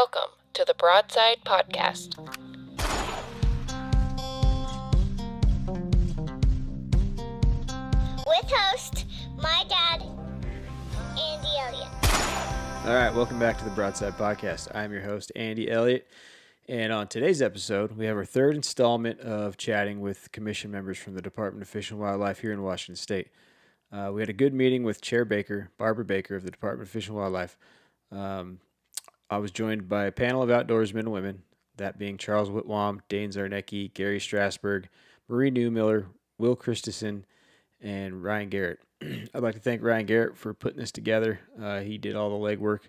Welcome to the Broadside Podcast. With host, my dad, Andy Elliott. All right, welcome back to the Broadside Podcast. I'm your host, Andy Elliott, and on today's episode, we have our third installment of chatting with commission members from the Department of Fish and Wildlife here in Washington State. We had a good meeting with Chair Baker, Barbara Baker of the Department of Fish and Wildlife. I was joined by a panel of outdoorsmen and women, that being Charles Whitwam, Dane Czarnecki, Gary Strassburg, Marie Neumiller, Will Christison, and Ryan Garrett. I'd like to thank Ryan Garrett for putting this together. He did all the legwork,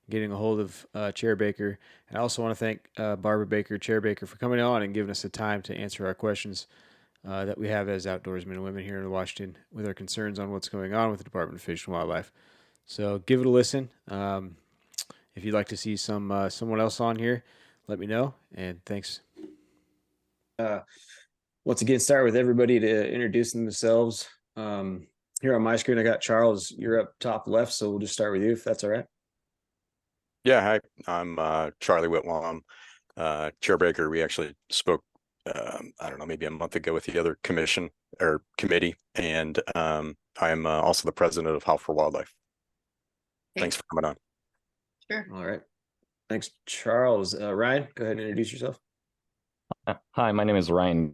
getting a hold of Chair Baker. And I also want to thank Barbara Baker, Chair Baker, for coming on and giving us the time to answer our questions that we have as outdoorsmen and women here in Washington with our concerns on what's going on with the Department of Fish and Wildlife. So give it a listen. If you'd like to see someone else on here, let me know. And thanks. Once again, start with everybody to introduce themselves. Here on my screen, I got Charles. You're up top left, so we'll just start with you, if that's all right. Yeah, hi. I'm Charlie Whitwam, Chair Baker. We actually spoke, I don't know, maybe a month ago with the other commission or committee, and I'm also the president of Howl for Wildlife. Thanks for coming on. Sure. All right. Thanks, Charles. Ryan, go ahead and introduce yourself. Hi, my name is Ryan.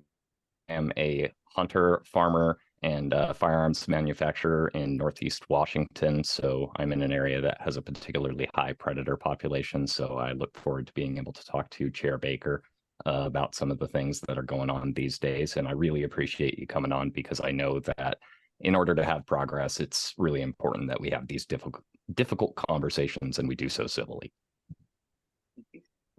I am a hunter, farmer, and firearms manufacturer in Northeast Washington. So I'm in an area that has a particularly high predator population. So I look forward to being able to talk to Chair Baker about some of the things that are going on these days. And I really appreciate you coming on because I know that in order to have progress, it's really important that we have these difficult conversations and we do so civilly.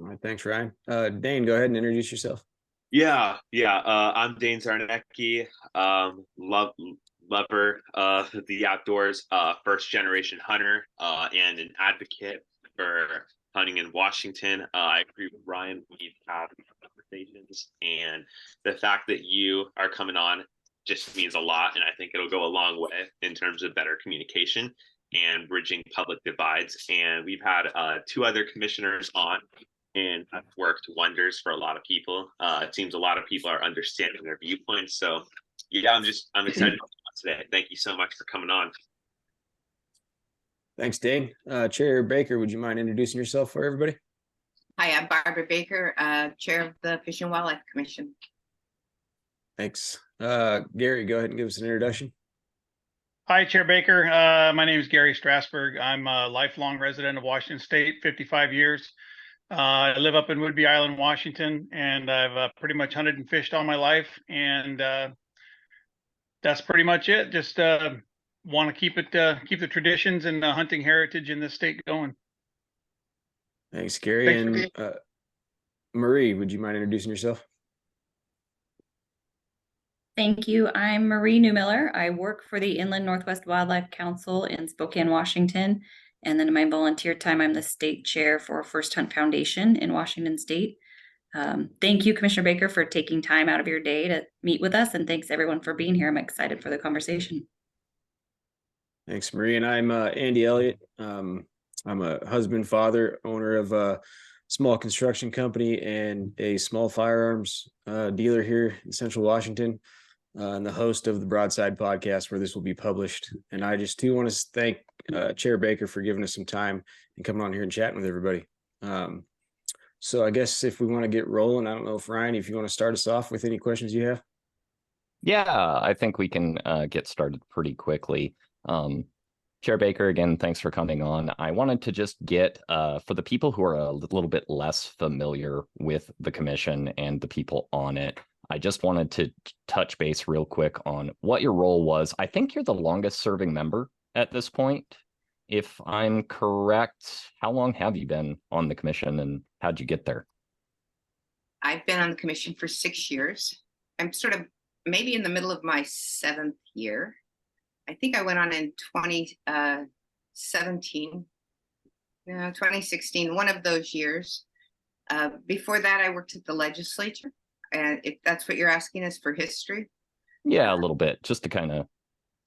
All right, thanks, Ryan. Dane, go ahead and introduce yourself. Yeah. I'm Dane Czarnecki, lover of the outdoors, first generation hunter, and an advocate for hunting in Washington. I agree with Ryan. We've had conversations, and the fact that you are coming on just means a lot, and I think it'll go a long way in terms of better communication and bridging public divides. And we've had two other commissioners on, and have worked wonders for a lot of people. It seems a lot of people are understanding their viewpoints. So yeah, I'm excited about today. Thank you so much for coming on. Thanks, Dane. Chair Baker, would you mind introducing yourself for everybody? Hi, I'm Barbara Baker, Chair of the Fish and Wildlife Commission. Thanks. Gary, go ahead and give us an introduction. Hi, Chair Baker. My name is Gary Strassburg. I'm a lifelong resident of Washington State, 55 years. I live up in Whidbey Island, Washington, and I've pretty much hunted and fished all my life. And that's pretty much it. Just want to keep the traditions and the hunting heritage in this state going. Thanks, Gary. And Marie, would you mind introducing yourself? Thank you. I'm Marie Neumiller. I work for the Inland Northwest Wildlife Council in Spokane, Washington. And then in my volunteer time, I'm the state chair for First Hunt Foundation in Washington State. Thank you, Commissioner Baker, for taking time out of your day to meet with us. And thanks everyone for being here. I'm excited for the conversation. Thanks, Marie. And I'm Andy Elliott. I'm a husband, father, owner of a small construction company and a small firearms dealer here in Central Washington. And the host of the Broadside Podcast, where this will be published. And I just too want to thank Chair Baker for giving us some time and coming on here and chatting with everybody. So I guess if we want to get rolling, I don't know if Ryan, if you want to start us off with any questions you have. Yeah, I think we can get started pretty quickly. Chair Baker, again, thanks for coming on. I wanted to just get, for the people who are a little bit less familiar with the commission and the people on it, I just wanted to touch base real quick on what your role was. I think you're the longest serving member at this point. If I'm correct, how long have you been on the commission and how'd you get there? I've been on the commission for 6 years. I'm sort of maybe in the middle of my 7th year. I think I went on in 2016, one of those years. Before that, I worked at the legislature. And if that's what you're asking us for history. Yeah, a little bit, just to kind of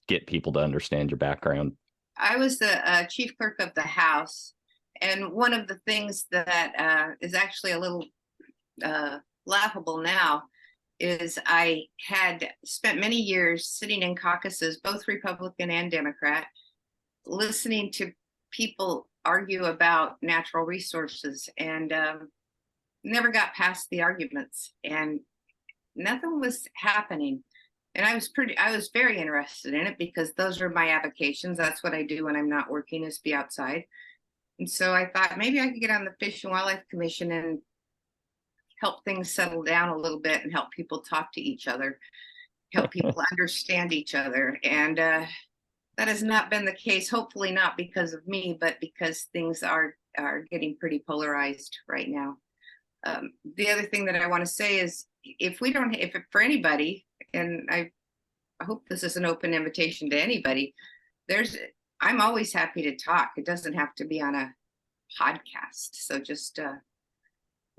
get people to understand your background. I was the chief clerk of the House And one of the things that is actually a little laughable now is I had spent many years sitting in caucuses, both Republican and Democrat, listening to people argue about natural resources, and never got past the arguments, and nothing was happening. And I was very interested in it because those are my avocations. That's what I do when I'm not working, is be outside. And so I thought maybe I could get on the Fish and Wildlife Commission and help things settle down a little bit and help people talk to each other, help people understand each other. And that has not been the case, hopefully not because of me, but because things are getting pretty polarized right now. The other thing that I want to say is, if for anybody, and I hope this is an open invitation to anybody, I'm always happy to talk. It doesn't have to be on a podcast. So just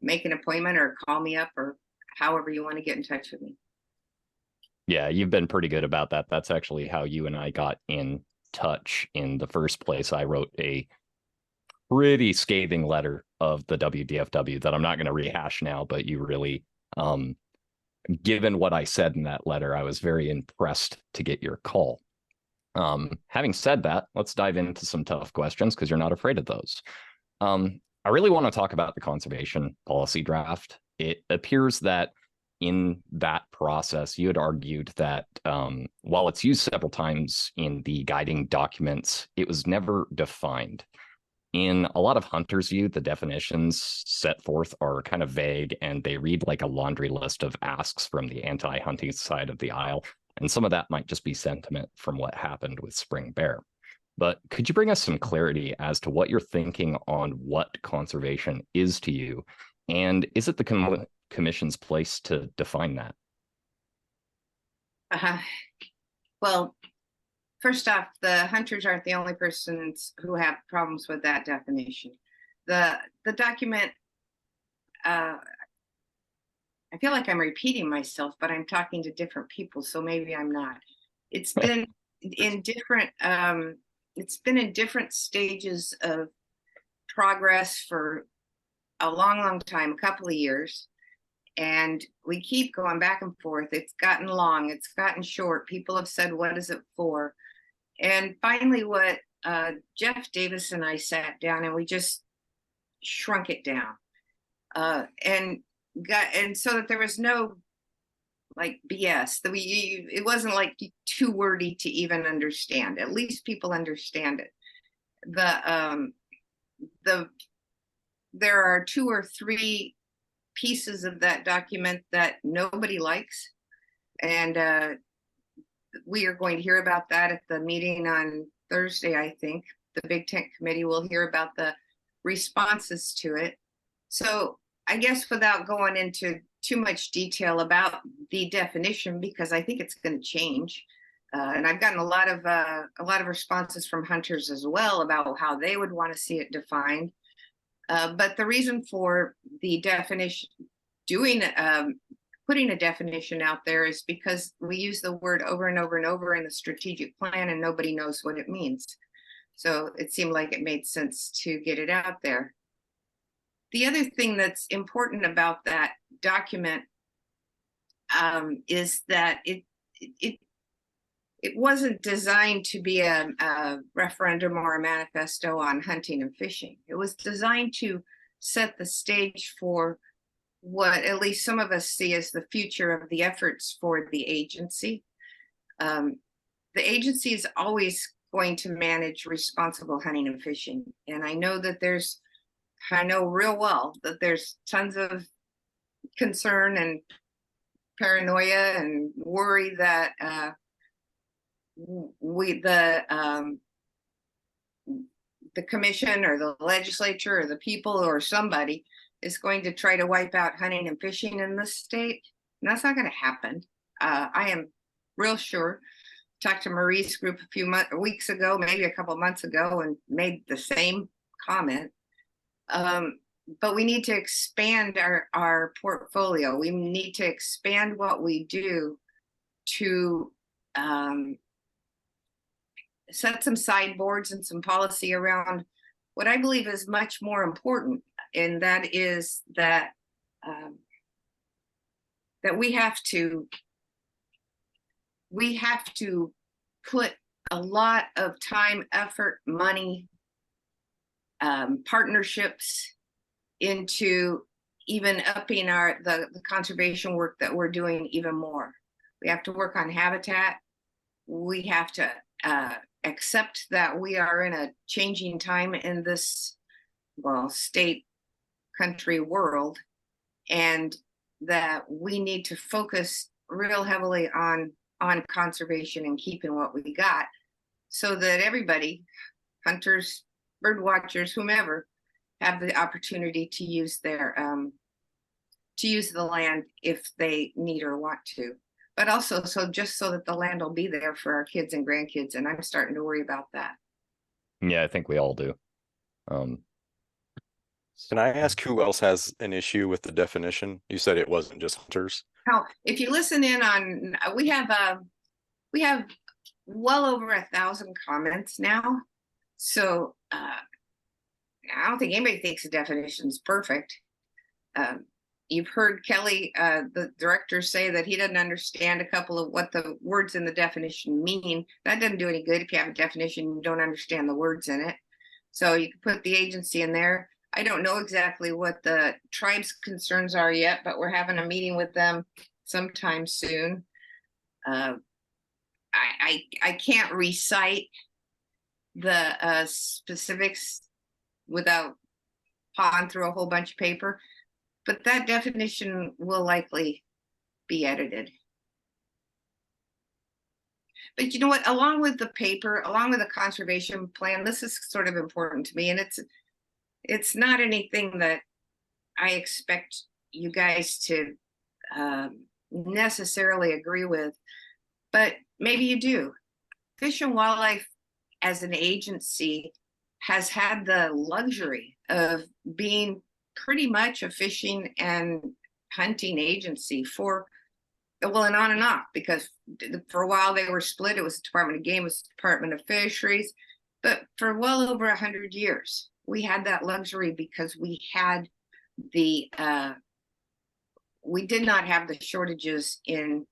make an appointment or call me up, or however you want to get in touch with me. Yeah, you've been pretty good about that. That's actually how you and I got in touch in the first place. I wrote a pretty scathing letter of the WDFW that I'm not going to rehash now, but you really, given what I said in that letter, I was very impressed to get your call. Having said that, let's dive into some tough questions because you're not afraid of those. I really want to talk about the conservation policy draft. It appears that in that process, you had argued that while it's used several times in the guiding documents, it was never defined. In a lot of hunters' view, the definitions set forth are kind of vague, and they read like a laundry list of asks from the anti-hunting side of the aisle. And some of that might just be sentiment from what happened with spring bear. But could you bring us some clarity as to what you're thinking on what conservation is to you? And is it the commission's place to define that? Well, first off, the hunters aren't the only persons who have problems with that definition. The document, I feel like I'm repeating myself, but I'm talking to different people, so maybe I'm not. It's been in different stages of progress for a long time, a couple of years. And we keep going back and forth. It's gotten long, it's gotten short. People have said, what is it for? And finally, what Jeff Davis and I sat down and we just shrunk it down. And so that there was no like BS, that it wasn't like too wordy to even understand. At least people understand it. There are 2 or 3 pieces of that document that nobody likes, and we are going to hear about that at the meeting on Thursday. I think the Big Tent Committee will hear about the responses to it. So I guess without going into too much detail about the definition, because I think it's going to change, and I've gotten a lot of responses from hunters as well about how they would want to see it defined. But the reason for the definition, putting a definition out there, is because we use the word over and over and over in the strategic plan, and nobody knows what it means. So it seemed like it made sense to get it out there. The other thing that's important about that document is that it wasn't designed to be a referendum or a manifesto on hunting and fishing. It was designed to set the stage for what at least some of us see as the future of the efforts for the agency. The agency is always going to manage responsible hunting and fishing. And I know real well that there's tons of concern and paranoia and worry that the commission or the legislature or the people or somebody is going to try to wipe out hunting and fishing in this state. And that's not going to happen. I am real sure. Talked to Marie's group a few weeks ago, maybe a couple months ago, and made the same comment. But we need to expand our portfolio. We need to expand what we do to set some sideboards and some policy around what I believe is much more important, and that is that that we have to put a lot of time, effort, money, partnerships into even upping the conservation work that we're doing even more. We have to work on habitat. We have to accept that we are in a changing time in this, well, state, country, world, and that we need to focus real heavily on conservation and keeping what we got, so that everybody, hunters, bird watchers, whomever, have the opportunity to use their to use the land if they need or want to, but also just so that the land will be there for our kids and grandkids. And I'm starting to worry about that. Yeah, I think we all do. Can I ask who else has an issue with the definition? You said it wasn't just hunters. Now, if you listen in on, we have well over 1,000 comments now. So I don't think anybody thinks the definition is perfect. You've heard Kelly, the director, say that he doesn't understand a couple of what the words in the definition mean. That doesn't do any good if you have a definition and you don't understand the words in it. So you can put the agency in there. I don't know exactly what the tribe's concerns are yet, but we're having a meeting with them sometime soon. I can't recite the specifics without pawing through a whole bunch of paper, but that definition will likely be edited. But you know what, along with the paper, along with the conservation plan, this is sort of important to me, and it's not anything that I expect you guys to necessarily agree with, but maybe you do. Fish and Wildlife as an agency has had the luxury of being pretty much a fishing and hunting agency for, well, and on and off, because for a while they were split. It was the Department of Game, it was the Department of Fisheries, but for well over 100 years, we had that luxury because we had we did not have the shortages in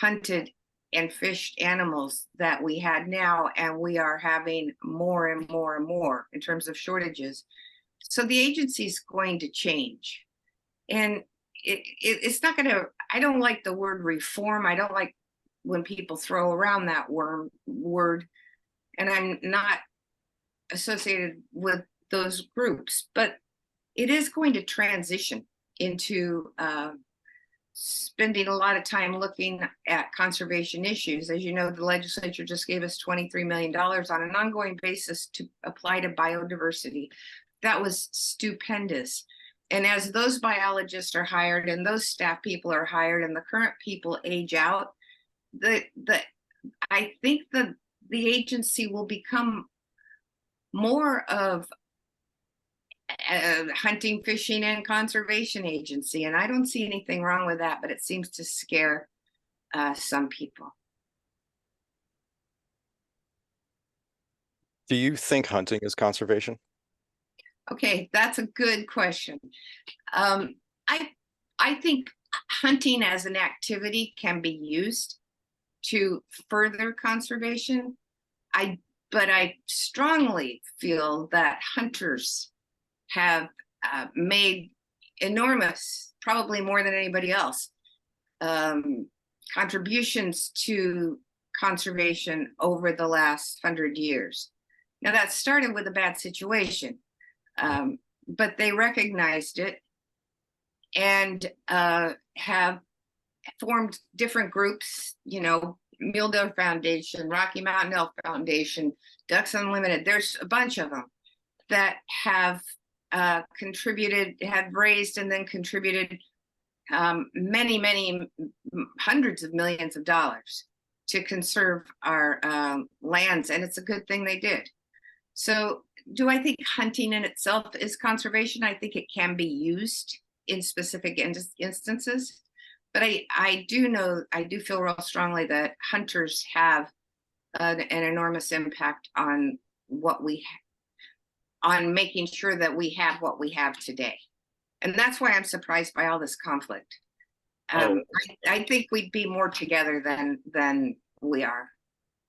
hunted and fished animals that we had now, and we are having more and more and more in terms of shortages. So the agency is going to change, and it's not going to, I don't like the word reform. I don't like when people throw around that word, and I'm not associated with those groups, but it is going to transition into spending a lot of time looking at conservation issues. As you know, the legislature just gave us $23 million on an ongoing basis to apply to biodiversity. That was stupendous. And as those biologists are hired and those staff people are hired and the current people age out, I think the agency will become more of a hunting, fishing, and conservation agency. And I don't see anything wrong with that, but it seems to scare some people. Do you think hunting is conservation? Okay, that's a good question. I think hunting as an activity can be used to further conservation. But I strongly feel that hunters have made enormous, probably more than anybody else, contributions to conservation over the last 100 years. Now that started with a bad situation, but they recognized it and have formed different groups, you know, Mule Deer Foundation, Rocky Mountain Elk Foundation, Ducks Unlimited. There's a bunch of them that have contributed, have raised and then contributed many hundreds of millions of dollars to conserve our lands, and it's a good thing they did. So do I think hunting in itself is conservation? I think it can be used in specific instances, but I do feel real strongly that hunters have an enormous impact on what we on making sure that we have what we have today. And that's why I'm surprised by all this conflict. I think we'd be more together than we are.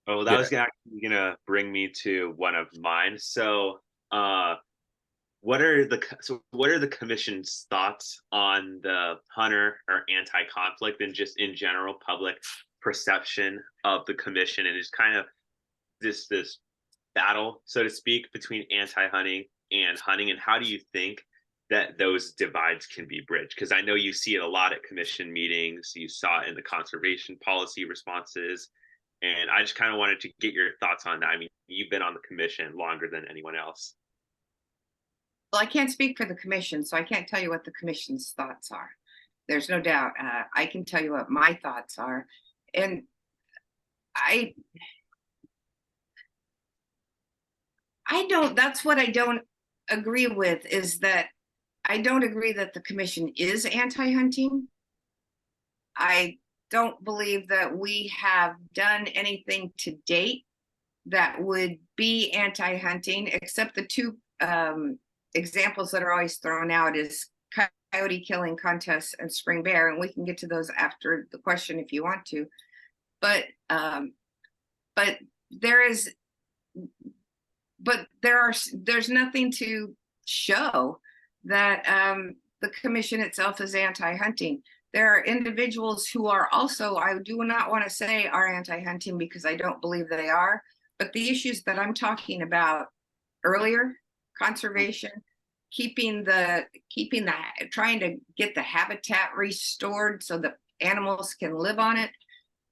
Oh, that was actually gonna bring me to one of mine. So, what are the commission's thoughts on the hunter or anti-conflict and just in general public perception of the commission, and just kind of this battle, so to speak, between anti-hunting and hunting, and how do you think that those divides can be bridged? Because I know you see it a lot at commission meetings, you saw it in the conservation policy responses, and I just kind of wanted to get your thoughts on that. I mean, you've been on the commission longer than anyone else. Well, I can't speak for the commission, so I can't tell you what the commission's thoughts are. There's no doubt. I can tell you what my thoughts are. And that's what I don't agree with, is that I don't agree that the commission is anti-hunting. I don't believe that we have done anything to date that would be anti-hunting, except the two examples that are always thrown out is coyote killing contests and spring bear, and we can get to those after the question if you want to. But there's nothing to show that the commission itself is anti-hunting. There are individuals who are also, I do not want to say are anti-hunting because I don't believe they are, but the issues that I'm talking about earlier, conservation, trying to get the habitat restored so that animals can live on it,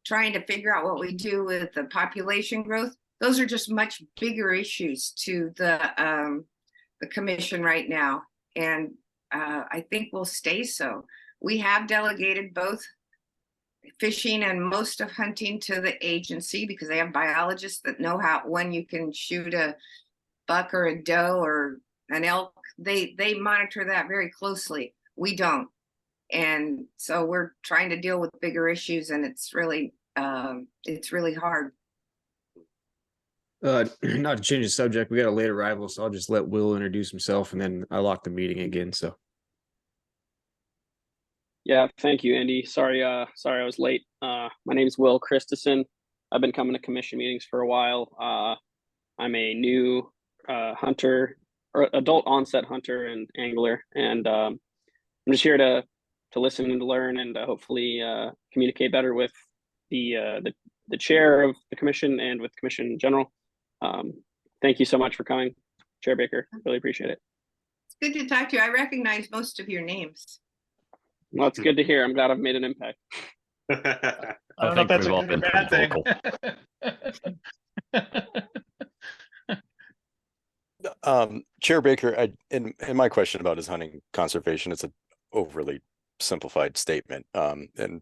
trying to figure out what we do with the population growth. Those are just much bigger issues to the commission right now. And I think will stay so. We have delegated both fishing and most of hunting to the agency because they have biologists that know when you can shoot a buck or a doe or an elk. They monitor that very closely. We don't. And so we're trying to deal with bigger issues, and it's really hard. Not to change the subject, we got a late arrival, so I'll just let Will introduce himself, and then I lock the meeting again. So, yeah, thank you, Andy. Sorry, I was late. My name is Will Christison. I've been coming to commission meetings for a while. I'm a new hunter, or adult onset hunter and angler, and I'm just here to listen and to learn, and hopefully communicate better with the chair of the commission and with commission in general. Thank you so much for coming, Chair Baker. Really appreciate it. It's good to talk to you. I recognize most of your names. Well, it's good to hear. I'm glad I've made an impact. I don't know if that's a good or bad thing. Chair Baker, in my question about his hunting conservation, it's an overly simplified statement, and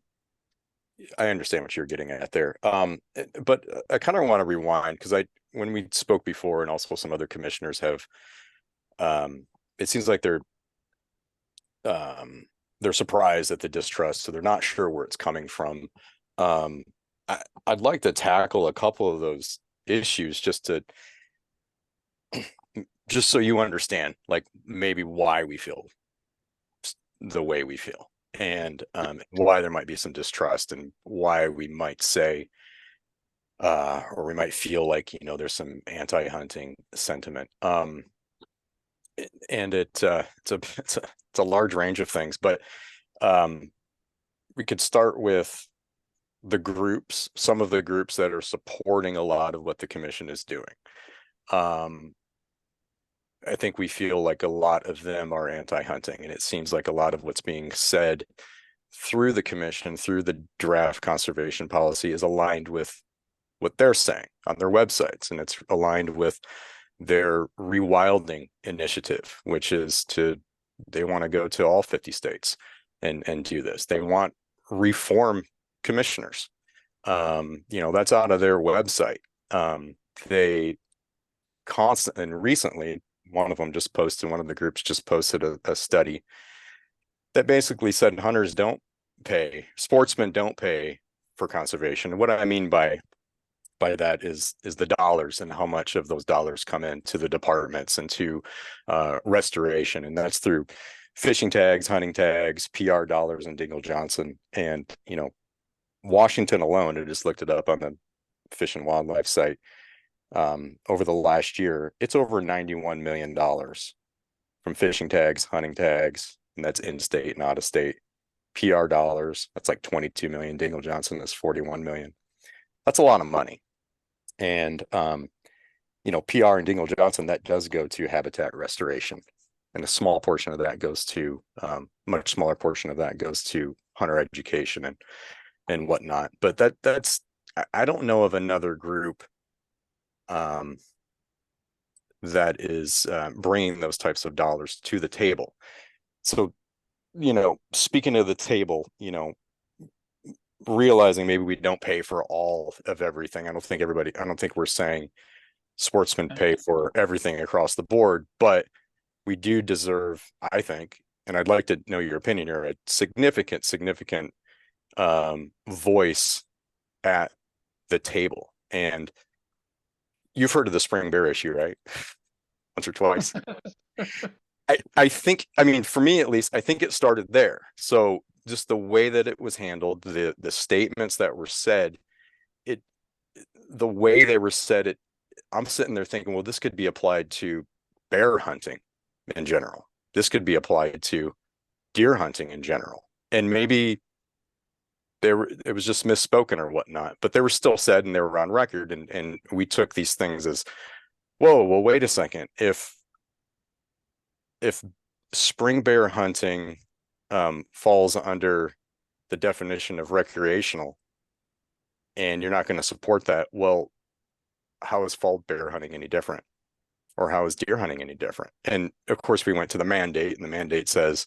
I understand what you're getting at there. But I kind of want to rewind because when we spoke before, and also some other commissioners have, it seems like they're surprised at the distrust, so they're not sure where it's coming from. I'd like to tackle a couple of those issues just so you understand, like maybe why we feel the way we feel, and why there might be some distrust, and why we might say or we might feel like, there's some anti-hunting sentiment. And it's a large range of things, but we could start with the groups, some of the groups that are supporting a lot of what the commission is doing. I think we feel like a lot of them are anti-hunting, and it seems like a lot of what's being said through the commission, through the draft conservation policy, is aligned with what they're saying on their websites, and it's aligned with their rewilding initiative, which is they want to go to all 50 states and do this. They want reform commissioners. That's out of their website. They constantly, and recently, one of the groups just posted a study that basically said sportsmen don't pay for conservation. And what I mean by by that is the dollars and how much of those dollars come into the departments and to restoration. And that's through fishing tags, hunting tags, PR dollars, and Dingle Johnson. And, Washington alone, I just looked it up on the Fish and Wildlife site, over the last year, it's over $91 million from fishing tags, hunting tags, and that's in-state and out-of-state. PR dollars, that's like 22 million. Dingle Johnson is 41 million. That's a lot of money. And, PR and Dingle Johnson, that does go to habitat restoration. And a small portion of that goes to, much smaller portion of that goes to hunter education and whatnot. But that's, I don't know of another group that is bringing those types of dollars to the table. So, speaking of the table, realizing maybe we don't pay for all of everything. I don't think we're saying sportsmen pay for everything across the board, but we do deserve, I think, and I'd like to know your opinion here, a significant voice at the table. And you've heard of the spring bear issue, right? Once or twice. I think, for me at least, I think it started there. So just the way that it was handled, the statements that were said, the way they were said, I'm sitting there thinking, well, this could be applied to bear hunting in general. This could be applied to deer hunting in general. And maybe it was just misspoken or whatnot, but they were still said and they were on record. And we took these things as, whoa, well, wait a second. If spring bear hunting falls under the definition of recreational and you're not going to support that, well, how is fall bear hunting any different? Or how is deer hunting any different? And of course we went to the mandate, and the mandate says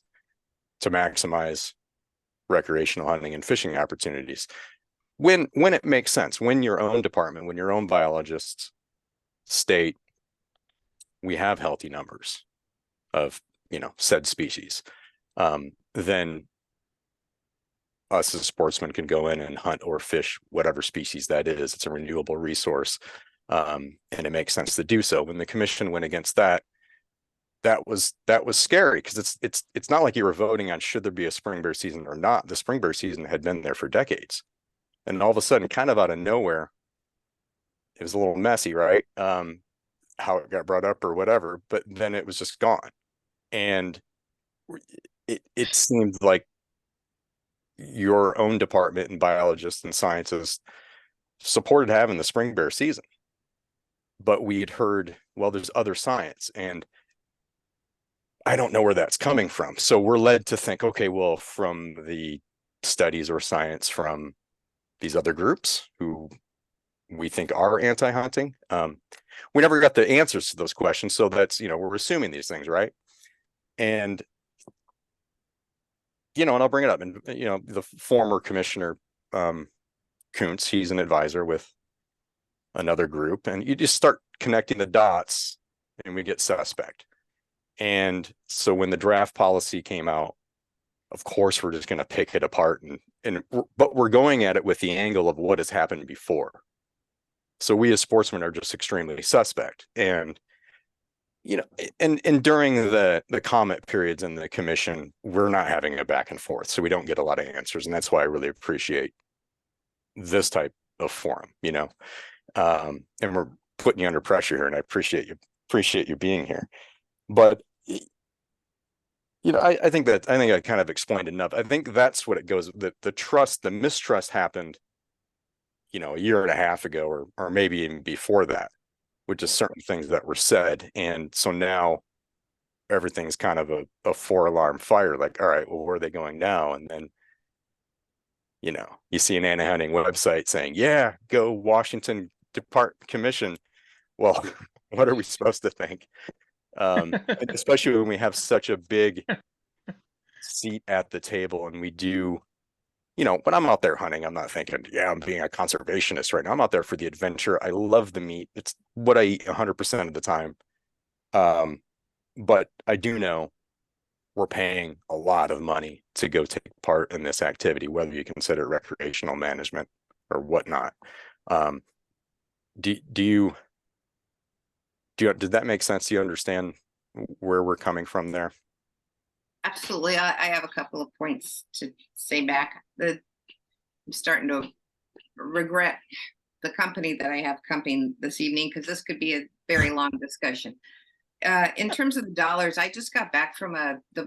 to maximize recreational hunting and fishing opportunities. When it makes sense, when your own department, when your own biologists state we have healthy numbers of, said species, then us as sportsmen can go in and hunt or fish whatever species that is. It's a renewable resource. And it makes sense to do so. When the commission went against that, that was scary, because it's not like you were voting on should there be a spring bear season or not. The spring bear season had been there for decades, and all of a sudden, kind of out of nowhere, it was a little messy, right? How it got brought up or whatever, but then it was just gone, and it seemed like your own department and biologists and scientists supported having the spring bear season, but we had heard, well, there's other science, and I don't know where that's coming from. So we're led to think, okay, well, from the studies or science from these other groups who we think are anti-hunting. We never got the answers to those questions. So that's, we're assuming these things, right? And, and I'll bring it up. And, the former commissioner, Kuntz, he's an advisor with another group, and you just start connecting the dots and we get suspect. And so when the draft policy came out, of course, we're just going to pick it apart, but we're going at it with the angle of what has happened before. So we as sportsmen are just extremely suspect. And, and during the comment periods in the commission, we're not having a back and forth. So we don't get a lot of answers. And that's why I really appreciate this type of forum, and we're putting you under pressure here, and I appreciate you being here. But I think I kind of explained enough. I think that's what it goes. The mistrust happened, a year and a half ago, or maybe even before that, with just certain things that were said. And so now everything's kind of a 4-alarm fire. Like, all right, well, where are they going now? And then, you see an anti-hunting website saying, yeah, go Washington Department Commission. Well, what are we supposed to think? Especially when we have such a big seat at the table, and we do, when I'm out there hunting, I'm not thinking, yeah, I'm being a conservationist right now. I'm out there for the adventure. I love the meat. It's what I eat 100% of the time. But I do know we're paying a lot of money to go take part in this activity, whether you consider it recreational management or whatnot. did that make sense? Do you understand where we're coming from there? Absolutely. I have a couple of points to say back. I'm starting to regret the company that I have coming this evening, because this could be a very long discussion. In terms of the dollars, I just got back from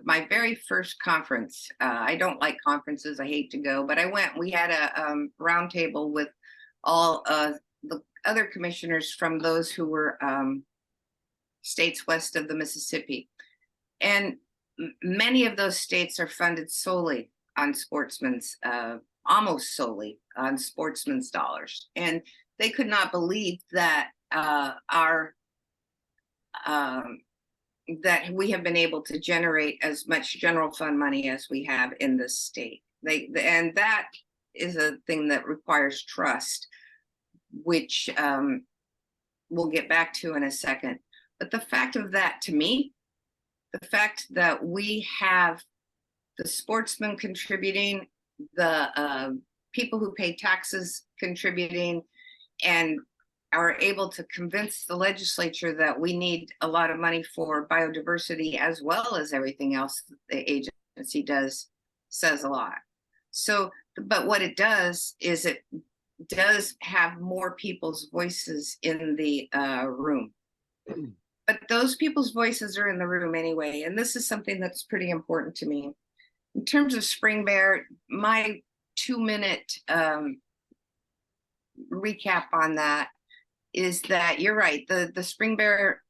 my very first conference. I don't like conferences. I hate to go, but I went. We had a round table with all the other commissioners from those who were states west of the Mississippi. And many of those states are funded solely on sportsmen's, almost solely on sportsmen's dollars. And they could not believe that that we have been able to generate as much general fund money as we have in this state. And that is a thing that requires trust, which we'll get back to in a second. But the fact of that, to me, the fact that we have the sportsmen contributing, the people who pay taxes contributing, and are able to convince the legislature that we need a lot of money for biodiversity as well as everything else the agency does, says a lot. So, but what it does is it does have more people's voices in the room. But those people's voices are in the room anyway, and this is something that's pretty important to me. In terms of spring bear, my 2-minute recap on that is that you're right. The spring bear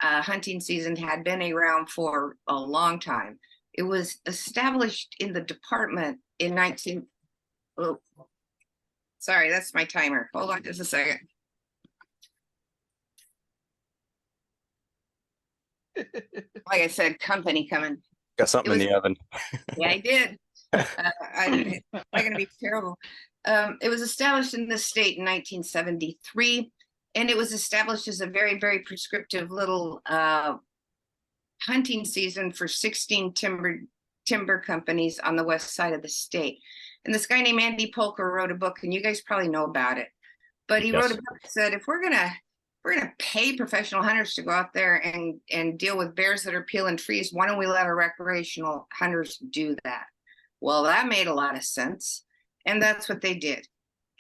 hunting season had been around for a long time. It was established in the department in sorry, that's my timer. Hold on just a second. Like I said, company coming. Got something in the oven. Yeah, I did. I'm going to be terrible. It was established in this state in 1973, and it was established as a very, very prescriptive little hunting season for 16 timber companies on the west side of the state. And this guy named Andy Polker wrote a book, and you guys probably know about it. But he wrote a book that said, if we're gonna pay professional hunters to go out there and deal with bears that are peeling trees, why don't we let our recreational hunters do that? Well, that made a lot of sense, and that's what they did.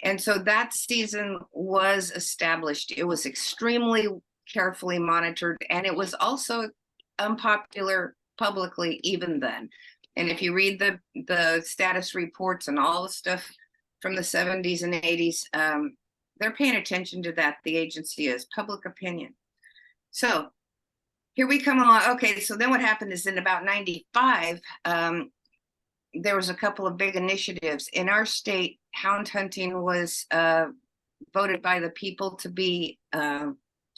And so that season was established. It was extremely carefully monitored, and it was also unpopular publicly even then. And if you read the status reports and all the stuff from the 70s and 80s, they're paying attention to that. The agency is public opinion. So here we come along. Okay, so then what happened is in about 95, there was a couple of big initiatives. In our state, hound hunting was voted by the people to be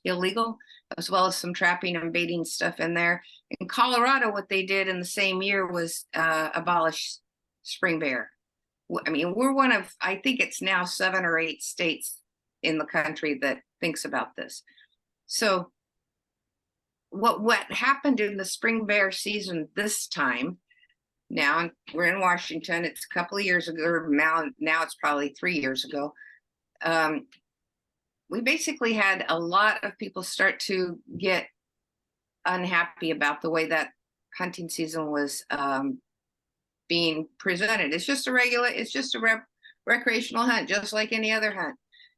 illegal, as well as some trapping and baiting stuff in there. In Colorado, what they did in the same year was abolish spring bear. I mean, we're one of, I think it's now 7 or 8 states in the country that thinks about this. So what happened in the spring bear season this time, now we're in Washington, it's a couple of years ago, or now it's probably 3 years ago. We basically had a lot of people start to get unhappy about the way that hunting season was being presented. It's just a recreational hunt, just like any other hunt.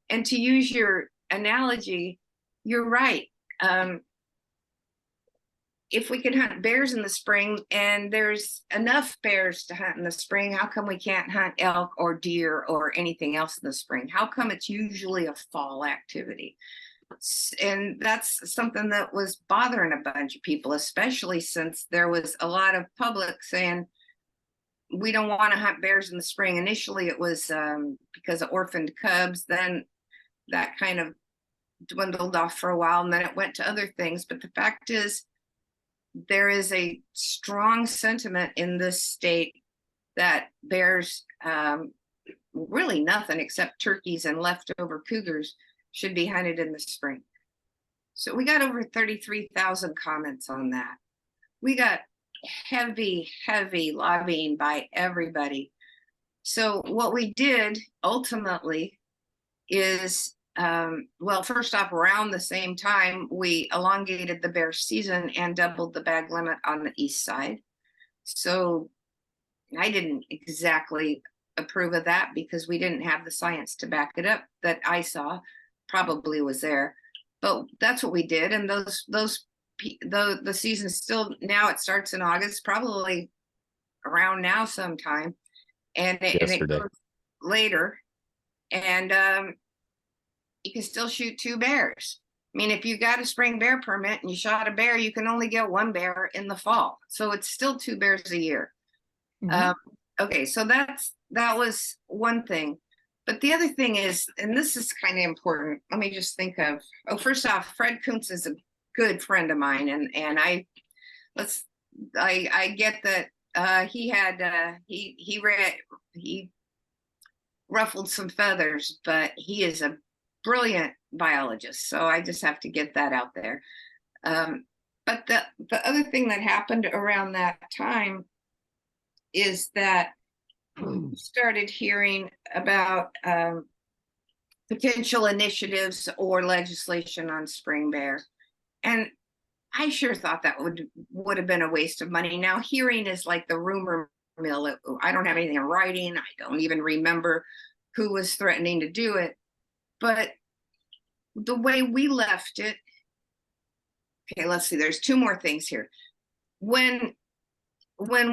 And to use your analogy, you're right. If we can hunt bears in the spring and there's enough bears to hunt in the spring, how come we can't hunt elk or deer or anything else in the spring? How come it's usually a fall activity? And that's something that was bothering a bunch of people, especially since there was a lot of public saying, we don't want to hunt bears in the spring. Initially, it was because of orphaned cubs. Then that kind of dwindled off for a while, and then it went to other things. But the fact is, there is a strong sentiment in this state that bears, really nothing except turkeys and leftover cougars, should be hunted in the spring. So we got over 33,000 comments on that. We got heavy lobbying by everybody. So what we did ultimately is well, first off, around the same time, we elongated the bear season and doubled the bag limit on the east side. So I didn't exactly approve of that because we didn't have the science to back it up that I saw probably was there. But that's what we did. And the season still, now it starts in August, probably around now sometime. And it goes later. And you can still shoot 2 bears. I mean, if you got a spring bear permit and you shot a bear, you can only get 1 bear in the fall. So it's still 2 bears a year. Okay, so that was one thing. But the other thing is, and this is kind of important, let me just think of, first off, Fred Kuntz is a good friend of mine. And I get that he ruffled some feathers, but he is a brilliant biologist. So I just have to get that out there. But the other thing that happened around that time is that we started hearing about potential initiatives or legislation on spring bear. And I sure thought that would have been a waste of money. Now, hearing is like the rumor mill. I don't have anything in writing. I don't even remember who was threatening to do it. But the way we left it, okay, let's see, there's 2 more things here. When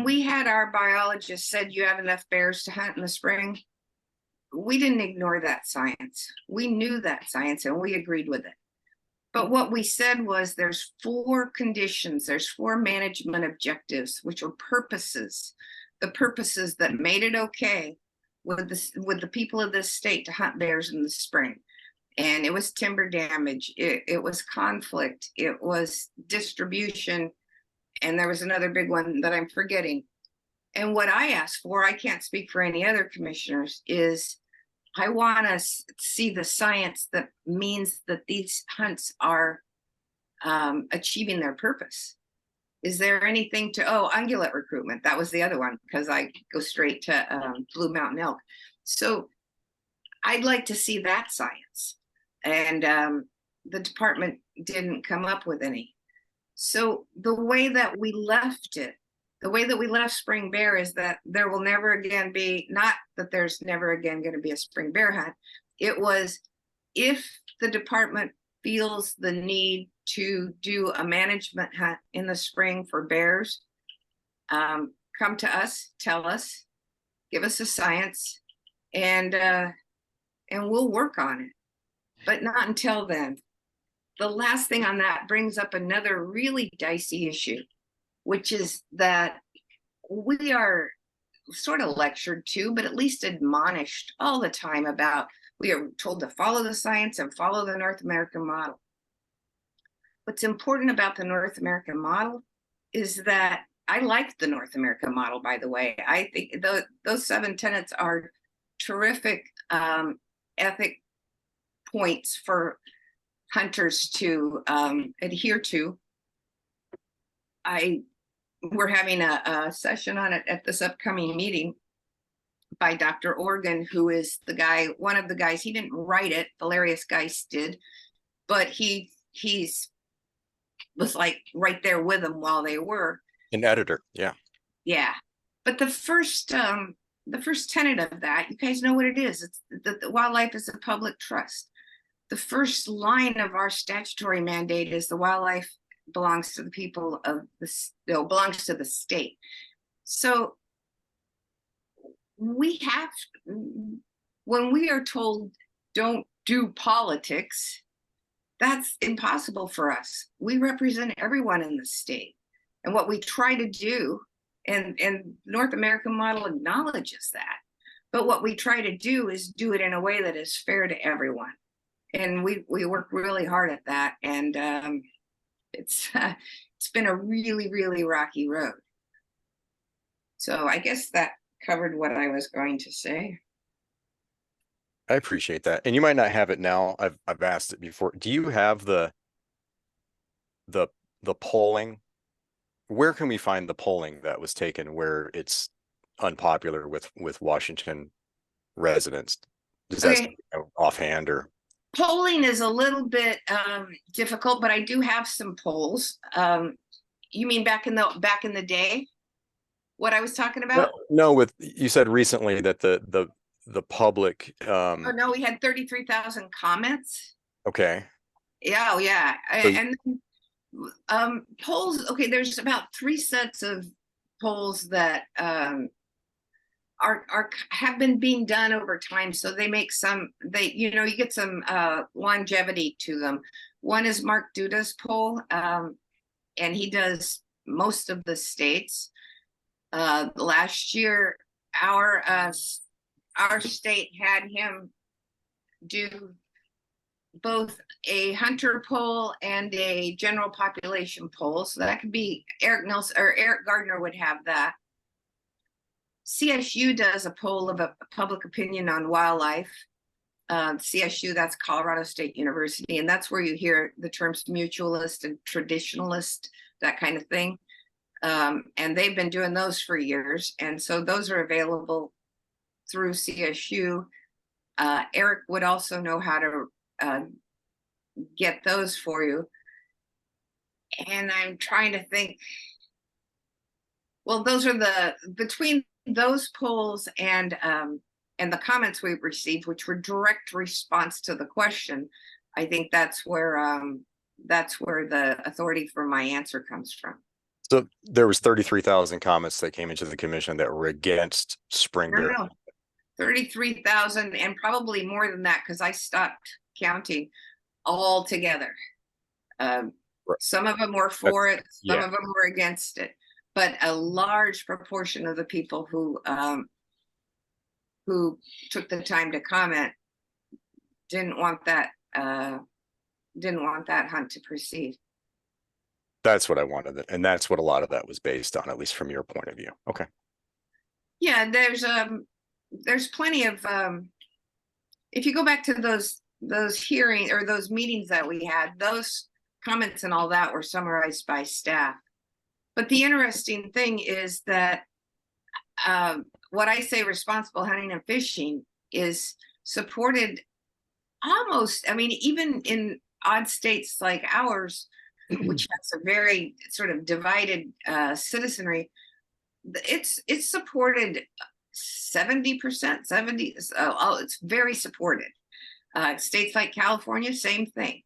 we had our biologist said you have enough bears to hunt in the spring, we didn't ignore that science. We knew that science and we agreed with it. But what we said was there's 4 conditions, there's 4 management objectives, which are purposes, the purposes that made it okay with the people of this state to hunt bears in the spring. And it was timber damage, it was conflict, it was distribution, and there was another big one that I'm forgetting. And what I asked for, I can't speak for any other commissioners, is I want to see the science that means that these hunts are achieving their purpose. Is there anything to, ungulate recruitment? That was the other one, because I go straight to Blue Mountain elk. So I'd like to see that science. And the department didn't come up with any. So the way that we left it, the way that we left spring bear is that there will never again be, not that there's never again going to be a spring bear hunt. It was, if the department feels the need to do a management hunt in the spring for bears, come to us, tell us, give us the science, and we'll work on it. But not until then. The last thing on that brings up another really dicey issue, which is that we are sort of lectured to, but at least admonished all the time about, we are told to follow the science and follow the North American model. What's important about the North American model is that, I like the North American model, by the way. I think those 7 tenets are terrific ethic points for hunters to adhere to. We're having a session on it at this upcoming meeting by Dr. Organ, who is the guy, one of the guys, he didn't write it, Valerius Geist did, but he's was like right there with them while they were. An editor, yeah. Yeah. But the first tenet of that, you guys know what it is. It's that the wildlife is a public trust. The first line of our statutory mandate is the wildlife belongs to the people of belongs to the state. So we have, when we are told don't do politics, that's impossible for us. We represent everyone in the state. And what we try to do, and North American model acknowledges that, but what we try to do is do it in a way that is fair to everyone. And we work really hard at that. And it's been a really, really rocky road. So I guess that covered what I was going to say. I appreciate that. And you might not have it now. I've asked it before. Do you have the polling? Where can we find the polling that was taken where it's unpopular with Washington residents? Does that offhand or? Polling is a little bit difficult, but I do have some polls. You mean back in the day? What I was talking about? No, with you said recently that the public. Oh no, we had 33,000 comments. Okay. Yeah, yeah, So- and polls. Okay, there's about 3 sets of polls that have been being done over time, so they make some, you get some longevity to them. One is Mark Duda's poll, and he does most of the states. Last year our state had him do both a hunter poll and a general population poll, so that could be Eric Nelson or Eric Gardner would have that. CSU does a poll of a public opinion on wildlife. CSU, that's Colorado State University, and that's where you hear the terms mutualist and traditionalist, that kind of thing. And they've been doing those for years, and so those are available through CSU. Eric would also know how to get those for you. And I'm trying to think. Well, those are between those polls and the comments we've received, which were direct response to the question. I think that's where the authority for my answer comes from. So there was 33,000 comments that came into the commission that were against spring bear. No, 33,000 and probably more than that, because I stopped counting altogether. Some of them were for it, some of them were against it, but a large proportion of the people who took the time to comment didn't want that hunt to proceed. That's what I wanted, and that's what a lot of that was based on, at least from your point of view. Okay. Yeah, there's plenty of if you go back to those hearings or those meetings that we had, those comments and all that were summarized by staff. But the interesting thing is that what I say responsible hunting and fishing is supported almost, I mean, even in odd states like ours, which has a very sort of divided citizenry, it's supported 70%, 70. It's very supported. States like California, same thing.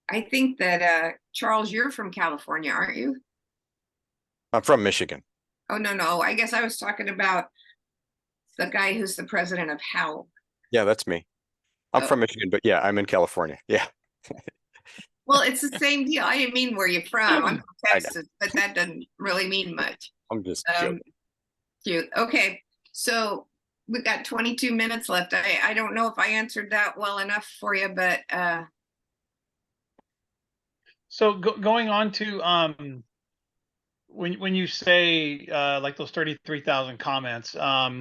I think that Charles, you're from California, aren't you? I'm from Michigan. Oh no, I guess I was talking about the guy who's the president of Howl. Yeah, that's me. I'm from Michigan, but yeah, I'm in California. Yeah. Well, it's the same deal. I didn't mean where you're from. I'm from Texas, but that doesn't really mean much. I'm just joking. Cute. Okay, so we've got 22 minutes left. I don't know if I answered that well enough for you, but so going on to when you say like those 33,000 comments, I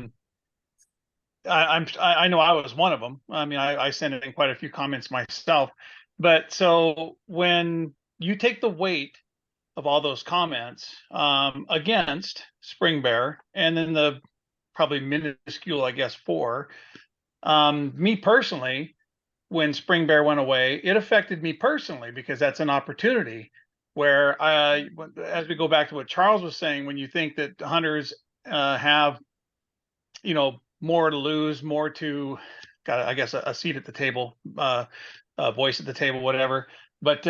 know I was one of them. I mean, I sent in quite a few comments myself. But so when you take the weight of all those comments against spring bear, and then the probably minuscule, I guess, for me personally, when spring bear went away, it affected me personally because that's an opportunity where as we go back to what Charles was saying, when you think that hunters have, more to lose, more to, I guess, a seat at the table, a voice at the table, whatever. But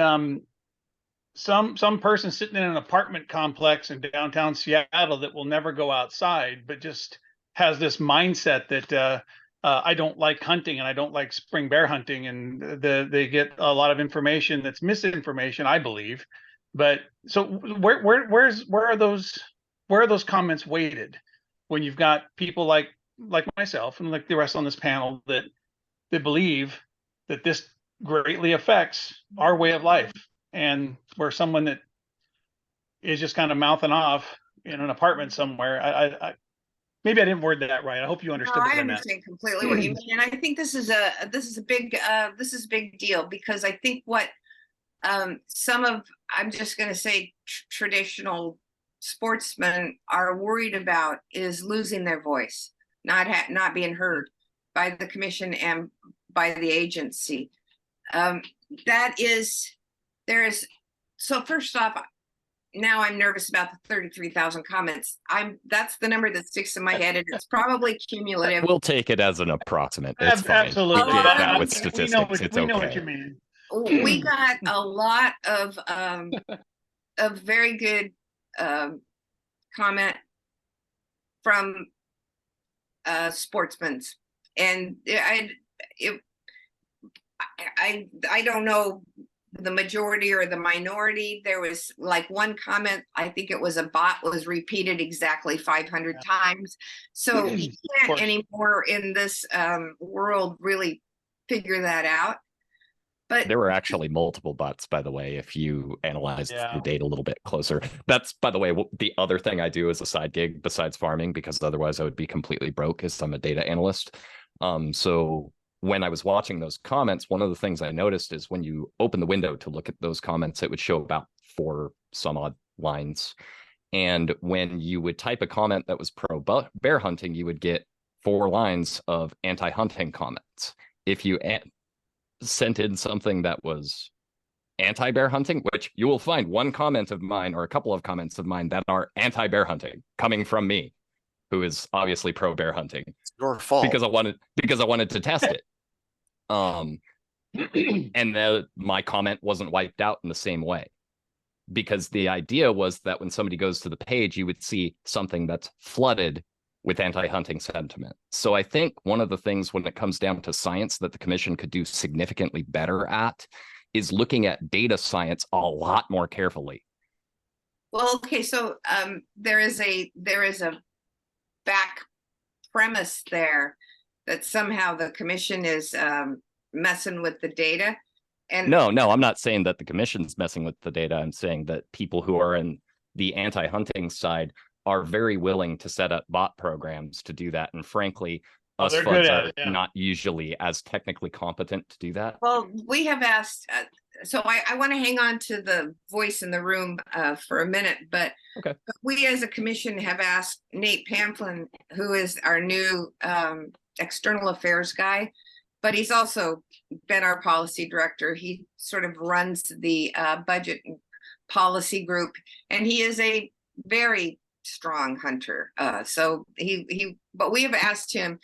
some person sitting in an apartment complex in downtown Seattle that will never go outside, but just has this mindset that I don't like hunting and I don't like spring bear hunting, and they get a lot of information that's misinformation, I believe. But so where are those comments weighted when you've got people like myself and like the rest on this panel that believe that this greatly affects our way of life, and where someone that is just kind of mouthing off in an apartment somewhere, I maybe I didn't word that right. I hope you understood. I understand completely what you mean, and I think this is a big deal, because I think what some of, I'm just going to say, traditional sportsmen are worried about is losing their voice, not being heard by the commission and by the agency. So first off, now I'm nervous about the 33,000 comments. That's the number that sticks in my head, and it's probably cumulative. We'll take it as an approximate. It's fine. Absolutely. We get that with We statistics. know what, It's we okay. know what you mean. We got a lot of very good comment from sportsmen, and I don't know the majority or the minority. There was like one comment, I think it was a bot, was repeated exactly 500 times. So you can't anymore in this world really figure that out. But there were actually multiple bots, by the way, if you analyze the data a little bit closer. That's, by the way, the other thing I do as a side gig besides farming, because otherwise I would be completely broke, is I'm a data analyst. So when I was watching those comments, one of the things I noticed is when you open the window to look at those comments, it would show about 4 some odd lines. And when you would type a comment that was pro bear hunting, you would get 4 lines of anti-hunting comments. If you sent in something that was anti-bear hunting, which you will find one comment of mine or a couple of comments of mine that are anti-bear hunting coming from me, who is obviously pro bear hunting. It's your fault. Because I wanted to test it. And my comment wasn't wiped out in the same way, because the idea was that when somebody goes to the page, you would see something that's flooded with anti-hunting sentiment. So I think one of the things when it comes down to science that the commission could do significantly better at is looking at data science a lot more carefully. Well, okay, so there is a back premise there that somehow the commission is messing with the data. And no, I'm not saying that the commission's messing with the data. I'm saying that people who are in the anti-hunting side are very willing to set up bot programs to do that. And frankly, us folks are not usually as technically competent to do that. Well, we have asked, so I want to hang on to the voice in the room for a minute, but okay. We as a commission have asked Nate Pamplin, who is our new external affairs guy, but he's also been our policy director. He sort of runs the budget and policy group, and he is a very strong hunter. But we have asked him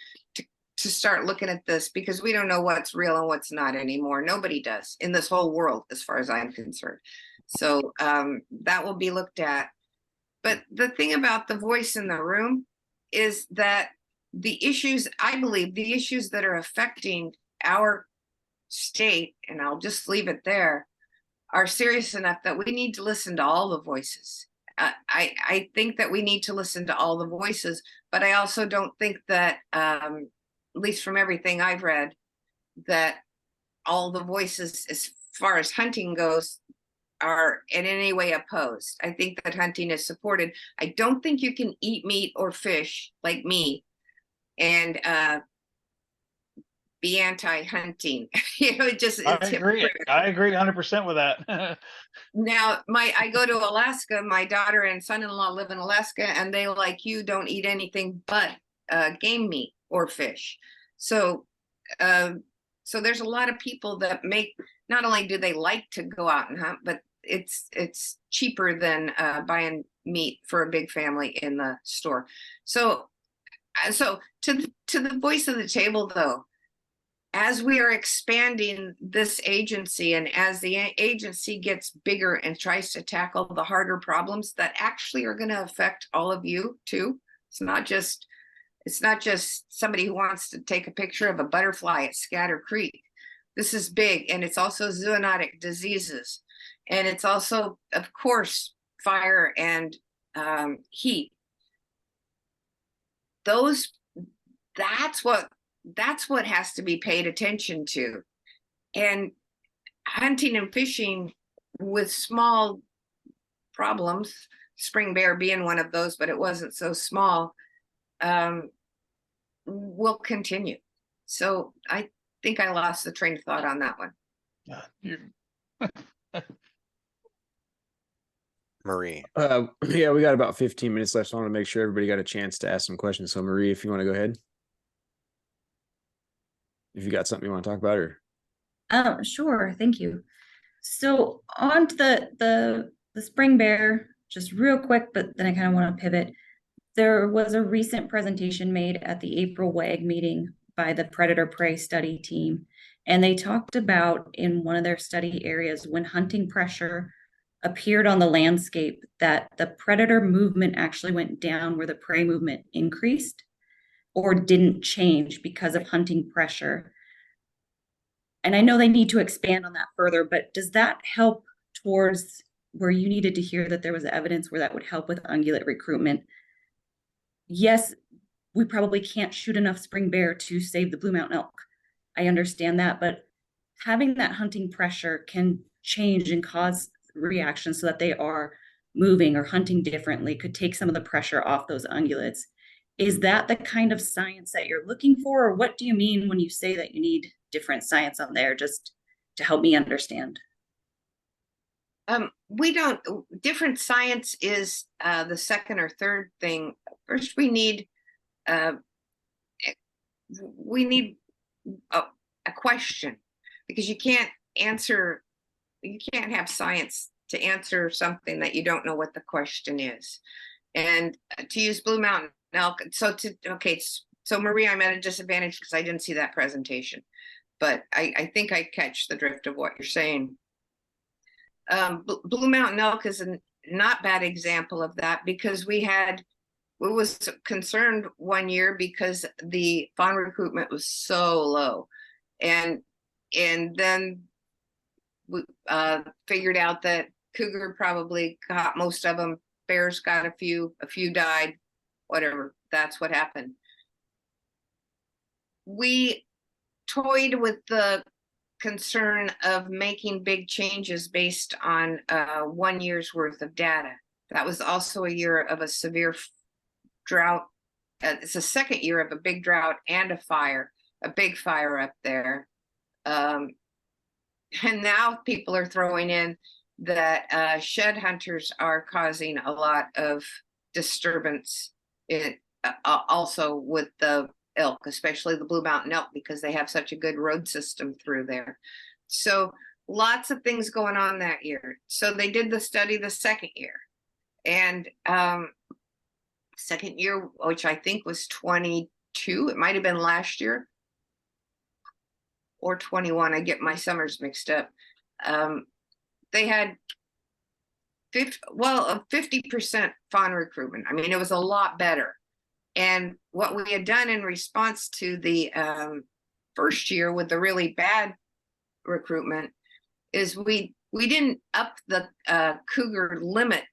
to start looking at this, because we don't know what's real and what's not anymore. Nobody does in this whole world, as far as I'm concerned. So that will be looked at. But the thing about the voice in the room is that I believe the issues that are affecting our state, and I'll just leave it there, are serious enough that we need to listen to all the voices. I think that we need to listen to all the voices, but I also don't think that, at least from everything I've read, that all the voices as far as hunting goes are in any way opposed. I think that hunting is supported. I don't think you can eat meat or fish like me and be anti-hunting. I agree 100% with that. Now, I go to Alaska. My daughter and son-in-law live in Alaska, and they, like you, don't eat anything but game meat or fish. So there's a lot of people that not only do they like to go out and hunt, but it's cheaper than buying meat for a big family in the store. So to the voice of the table, though, as we are expanding this agency, and as the agency gets bigger and tries to tackle the harder problems that actually are going to affect all of you too. It's not just somebody who wants to take a picture of a butterfly at Scatter Creek. This is big, and it's also zoonotic diseases, and it's also, of course, fire and heat. That's what has to be paid attention to. And hunting and fishing with small problems, spring bear being one of those, but it wasn't so small, will continue. So I think I lost the train of thought on that one. Marie. Yeah, we got about 15 minutes left, so I want to make sure everybody got a chance to ask some questions. So Marie, if you want to go ahead. if you got something you want to talk about, or Sure, thank you. So on to the spring bear, just real quick, but then I kind of want to pivot. There was a recent presentation made at the April WAG meeting by the Predator Prey study team, and they talked about in one of their study areas when hunting pressure appeared on the landscape that the predator movement actually went down where the prey movement increased or didn't change because of hunting pressure. And I know they need to expand on that further, but does that help towards where you needed to hear that there was evidence where that would help with ungulate recruitment? Yes, we probably can't shoot enough spring bear to save the blue mountain elk. I understand that, but having that hunting pressure can change and cause reactions so that they are moving or hunting differently, could take some of the pressure off those ungulates. Is that the kind of science that you're looking for, or what do you mean when you say that you need different science on there, just to help me understand? We don't, different science is the second or third thing. First, we need a question, because you can't have science to answer something that you don't know what the question is. And to use blue mountain elk, so Marie, I'm at a disadvantage because I didn't see that presentation, but I think I catch the drift of what you're saying. Blue mountain elk is a not bad example of that, because we was concerned one year because the fawn recruitment was so low, and then we figured out that cougar probably got most of them, bears got a few died, whatever. That's what happened. We toyed with the concern of making big changes based on 1 year's worth of data. That was also a year of a severe drought. It's the second year of a big drought and a big fire up there. And now people are throwing in that shed hunters are causing a lot of disturbance also with the elk, especially the blue mountain elk, because they have such a good road system through there. So lots of things going on that year. So they did the study the second year, and second year, which I think was 22, it might have been last year, or 21. I get my summers mixed up. They had 50% fawn recruitment. I mean, it was a lot better. And what we had done in response to the first year with the really bad recruitment is we didn't up the cougar limit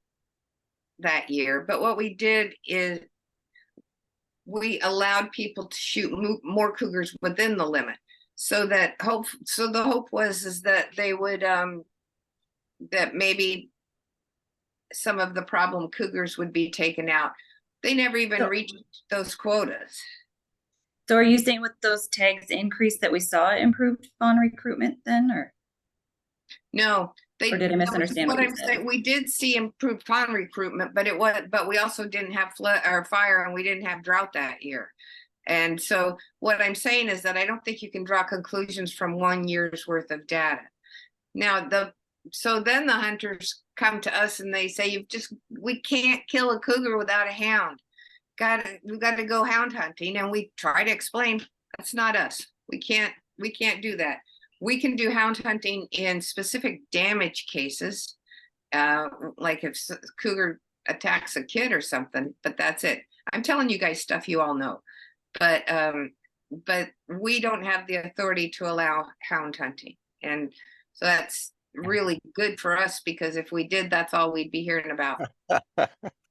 that year, but what we did is we allowed people to shoot more cougars within the limit, so the hope was that they would that maybe some of the problem cougars would be taken out. They never even reached those quotas. So are you saying with those tags increase that we saw improved fawn recruitment then, or? No, or did I misunderstand what you said? We did see improved fawn recruitment, but we also didn't have flood or fire, and we didn't have drought that year. And so what I'm saying is that I don't think you can draw conclusions from 1 year's worth of data. Now, so then the hunters come to us and they say, we can't kill a cougar without a hound. We've got to go hound hunting. And we try to explain, that's not us. We can't do that. We can do hound hunting in specific damage cases, like if cougar attacks a kid or something, but that's it. I'm telling you guys stuff you all know, but we don't have the authority to allow hound hunting. And so that's really good for us, because if we did, that's all we'd be hearing about.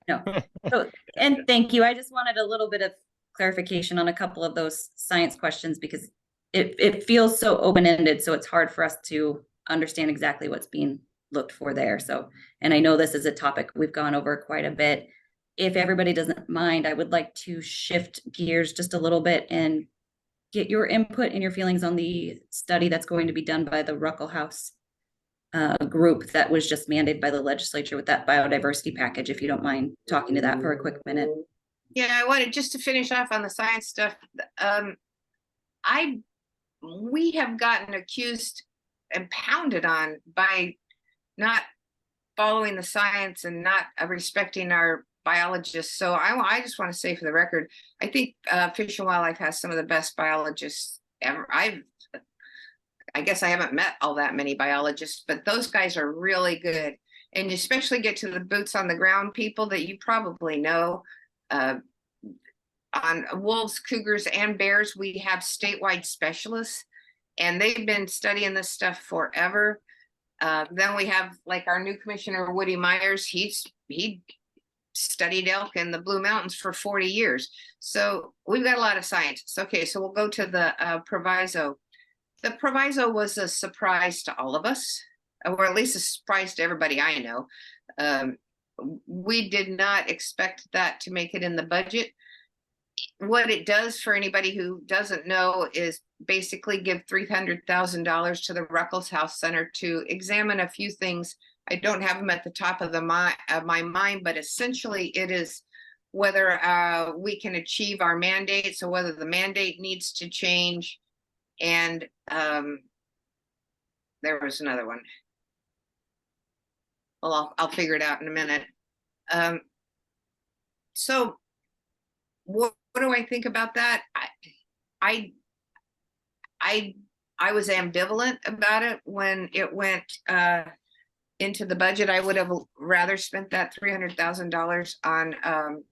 No. So, and thank you. I just wanted a little bit of clarification on a couple of those science questions, because it feels so open-ended, so it's hard for us to understand exactly what's being looked for there. So, and I know this is a topic we've gone over quite a bit. If everybody doesn't mind, I would like to shift gears just a little bit and get your input and your feelings on the study that's going to be done by the Ruckle House group that was just mandated by the legislature with that biodiversity package, if you don't mind talking to that for a quick minute. Yeah, I wanted just to finish off on the science stuff. we have gotten accused and pounded on by not following the science and not respecting our biologists. So I just want to say for the record, I think Fish and Wildlife has some of the best biologists ever. I guess I haven't met all that many biologists, but those guys are really good. And especially get to the boots on the ground people that you probably know. On wolves, cougars, and bears, we have statewide specialists, and they've been studying this stuff forever. Then we have like our new commissioner, Woody Myers. He studied elk in the Blue Mountains for 40 years. So we've got a lot of scientists. Okay, so we'll go to the proviso. The proviso was a surprise to all of us, or at least a surprise to everybody I know. We did not expect that to make it in the budget. What it does for anybody who doesn't know is basically give $300,000 to the Ruckels House Center to examine a few things. I don't have them at the top of my mind, but essentially it is whether we can achieve our mandate, so whether the mandate needs to change. And there was another one. Well, I'll figure it out in a minute. So what do I think about that? I was ambivalent about it when it went into the budget. I would have rather spent that $300,000 on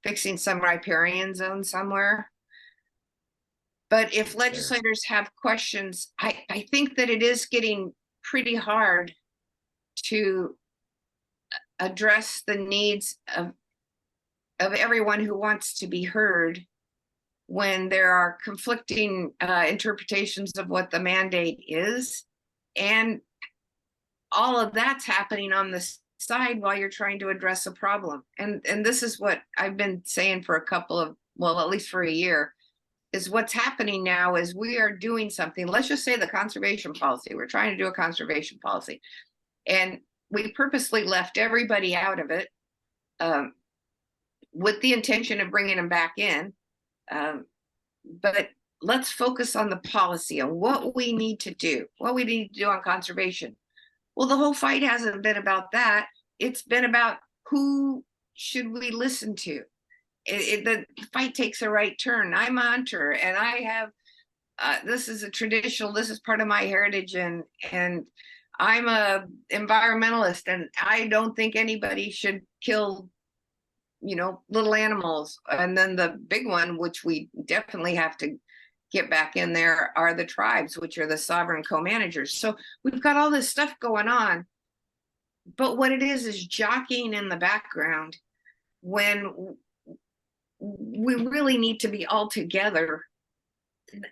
fixing some riparian zone somewhere. But if legislators have questions, I think that it is getting pretty hard to address the needs of everyone who wants to be heard when there are conflicting interpretations of what the mandate is. And all of that's happening on the side while you're trying to address a problem. And this is what I've been saying for at least for a year, is what's happening now is we are doing something. Let's just say the conservation policy. We're trying to do a conservation policy. And we purposely left everybody out of it with the intention of bringing them back in. But let's focus on the policy and what we need to do on conservation. Well, the whole fight hasn't been about that. It's been about who should we listen to. The fight takes a right turn. I'm a hunter, and I have this is part of my heritage, and I'm a environmentalist, and I don't think anybody should kill little animals. And then the big one, which we definitely have to get back in there, are the tribes, which are the sovereign co-managers. So we've got all this stuff going on, but what it is jockeying in the background when we really need to be all together.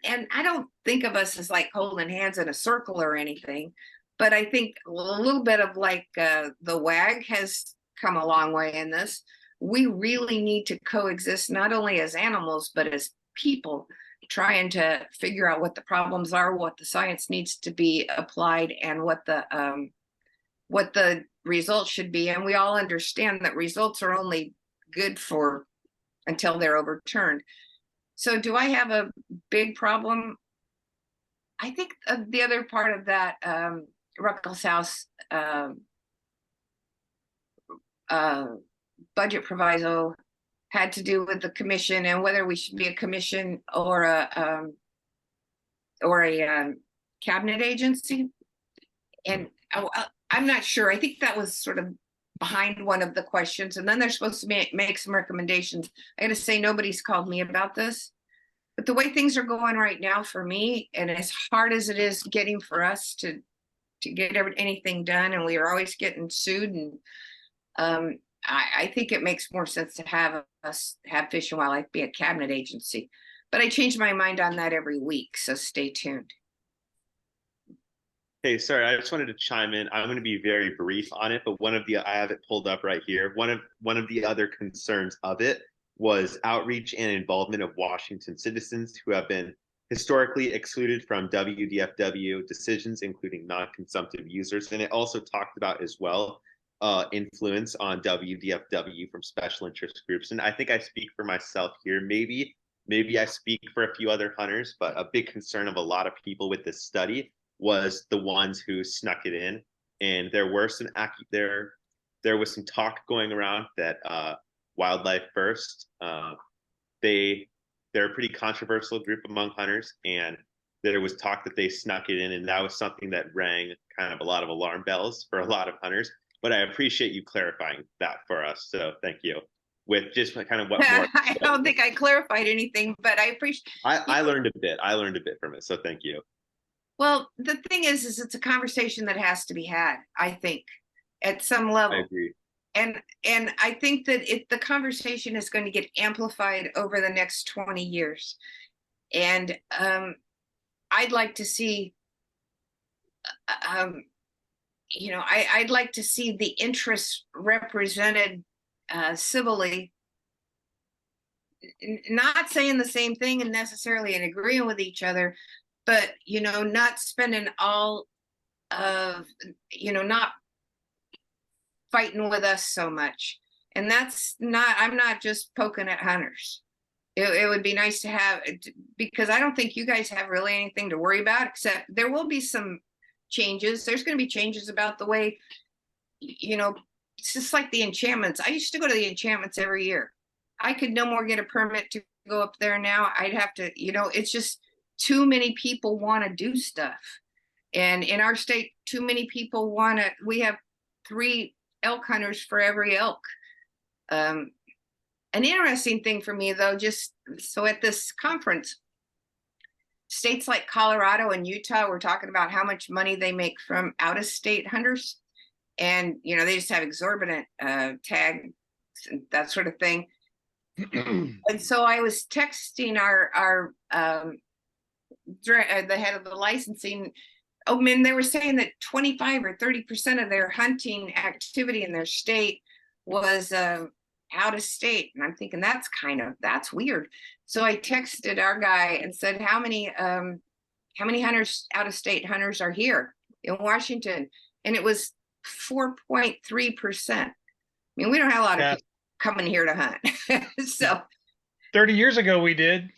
And I don't think of us as like holding hands in a circle or anything, but I think a little bit of like the WAG has come a long way in this. We really need to coexist, not only as animals, but as people, trying to figure out what the problems are, what the science needs to be applied, and what the results should be. And we all understand that results are only good for until they're overturned. So do I have a big problem? I think the other part of that Ruckels House budget proviso had to do with the commission and whether we should be a commission or a cabinet agency. And I'm not sure. I think that was sort of behind one of the questions, and then they're supposed to make some recommendations. I gotta say, nobody's called me about this, but the way things are going right now for me, and as hard as it is getting for us to get anything done, and we are always getting sued, and I think it makes more sense to have Fish and Wildlife be a cabinet agency. But I change my mind on that every week, so stay tuned. Hey, sorry, I just wanted to chime in. I'm going to be very brief on it, but I have it pulled up right here. One of the other concerns of it was outreach and involvement of Washington citizens who have been historically excluded from WDFW decisions, including non-consumptive users. And it also talked about as well influence on WDFW from special interest groups. And I think I speak for myself here. Maybe maybe I speak for a few other hunters, but a big concern of a lot of people with this study was the ones who snuck it in. And there was some talk going around that Wildlife First, they're a pretty controversial group among hunters, and there was talk that they snuck it in, and that was something that rang kind of a lot of alarm bells for a lot of hunters. But I appreciate you clarifying that for us, so thank you. With just kind of what more I don't think I clarified anything, but I appreciate. I learned a bit. I learned a bit from it, so thank you. Well, the thing is it's a conversation that has to be had, I think, at some level. I agree. And I think that the conversation is going to get amplified over the next 20 years. And I'd like to see, I'd like to see the interests represented civilly, not saying the same thing and necessarily in agreeing with each other, but, not spending all of, not fighting with us so much. And I'm not just poking at hunters. It would be nice to have, because I don't think you guys have really anything to worry about, except there will be some changes. There's going to be changes about the way, it's just like the enchantments. I used to go to the enchantments every year. I could no more get a permit to go up there now. I'd have to, it's just too many people want to do stuff. And in our state, too many people we have 3 elk hunters for every elk. An interesting thing for me, though, just so at this conference, states like Colorado and Utah were talking about how much money they make from out-of-state hunters. And, they just have exorbitant tags and that sort of thing. And so I was texting the head of the licensing. Oh man, they were saying that 25 or 30% of their hunting activity in their state was out of state. And I'm thinking that's weird. So I texted our guy and said, how many hunters, out of state hunters are here in Washington? And it was 4.3%. I mean, we don't have a lot of people coming here to hunt. So 30 years ago we did.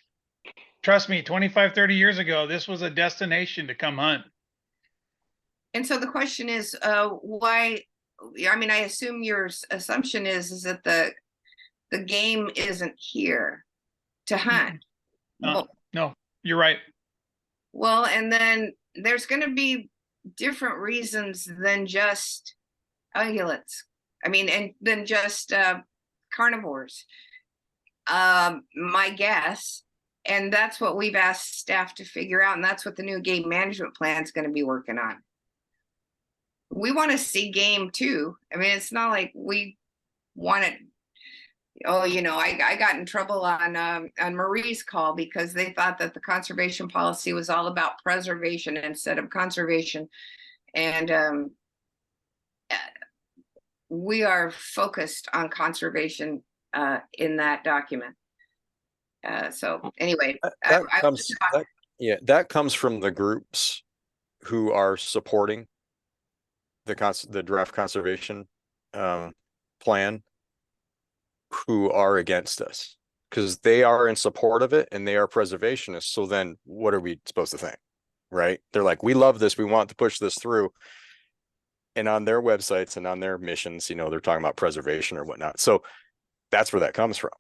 Trust me, 25, 30 years ago, this was a destination to come hunt. And so the question is, why? I mean, I assume your assumption is that the game isn't here to hunt. No, you're right. Well, and then there's going to be different reasons than just ungulates. I mean, and than just carnivores. My guess, and that's what we've asked staff to figure out, and that's what the new game management plan is going to be working on. We want to see game too. I mean, it's not like we want it. I got in trouble on Marie's call because they thought that the conservation policy was all about preservation instead of conservation. And we are focused on conservation in that document. So anyway, that comes from the groups who are supporting the draft conservation plan, who are against us because they are in support of it and they are preservationists. So then what are we supposed to think? Right? They're like, we love this, we want to push this through. And on their websites and on their missions, they're talking about preservation or whatnot. So that's where that comes from.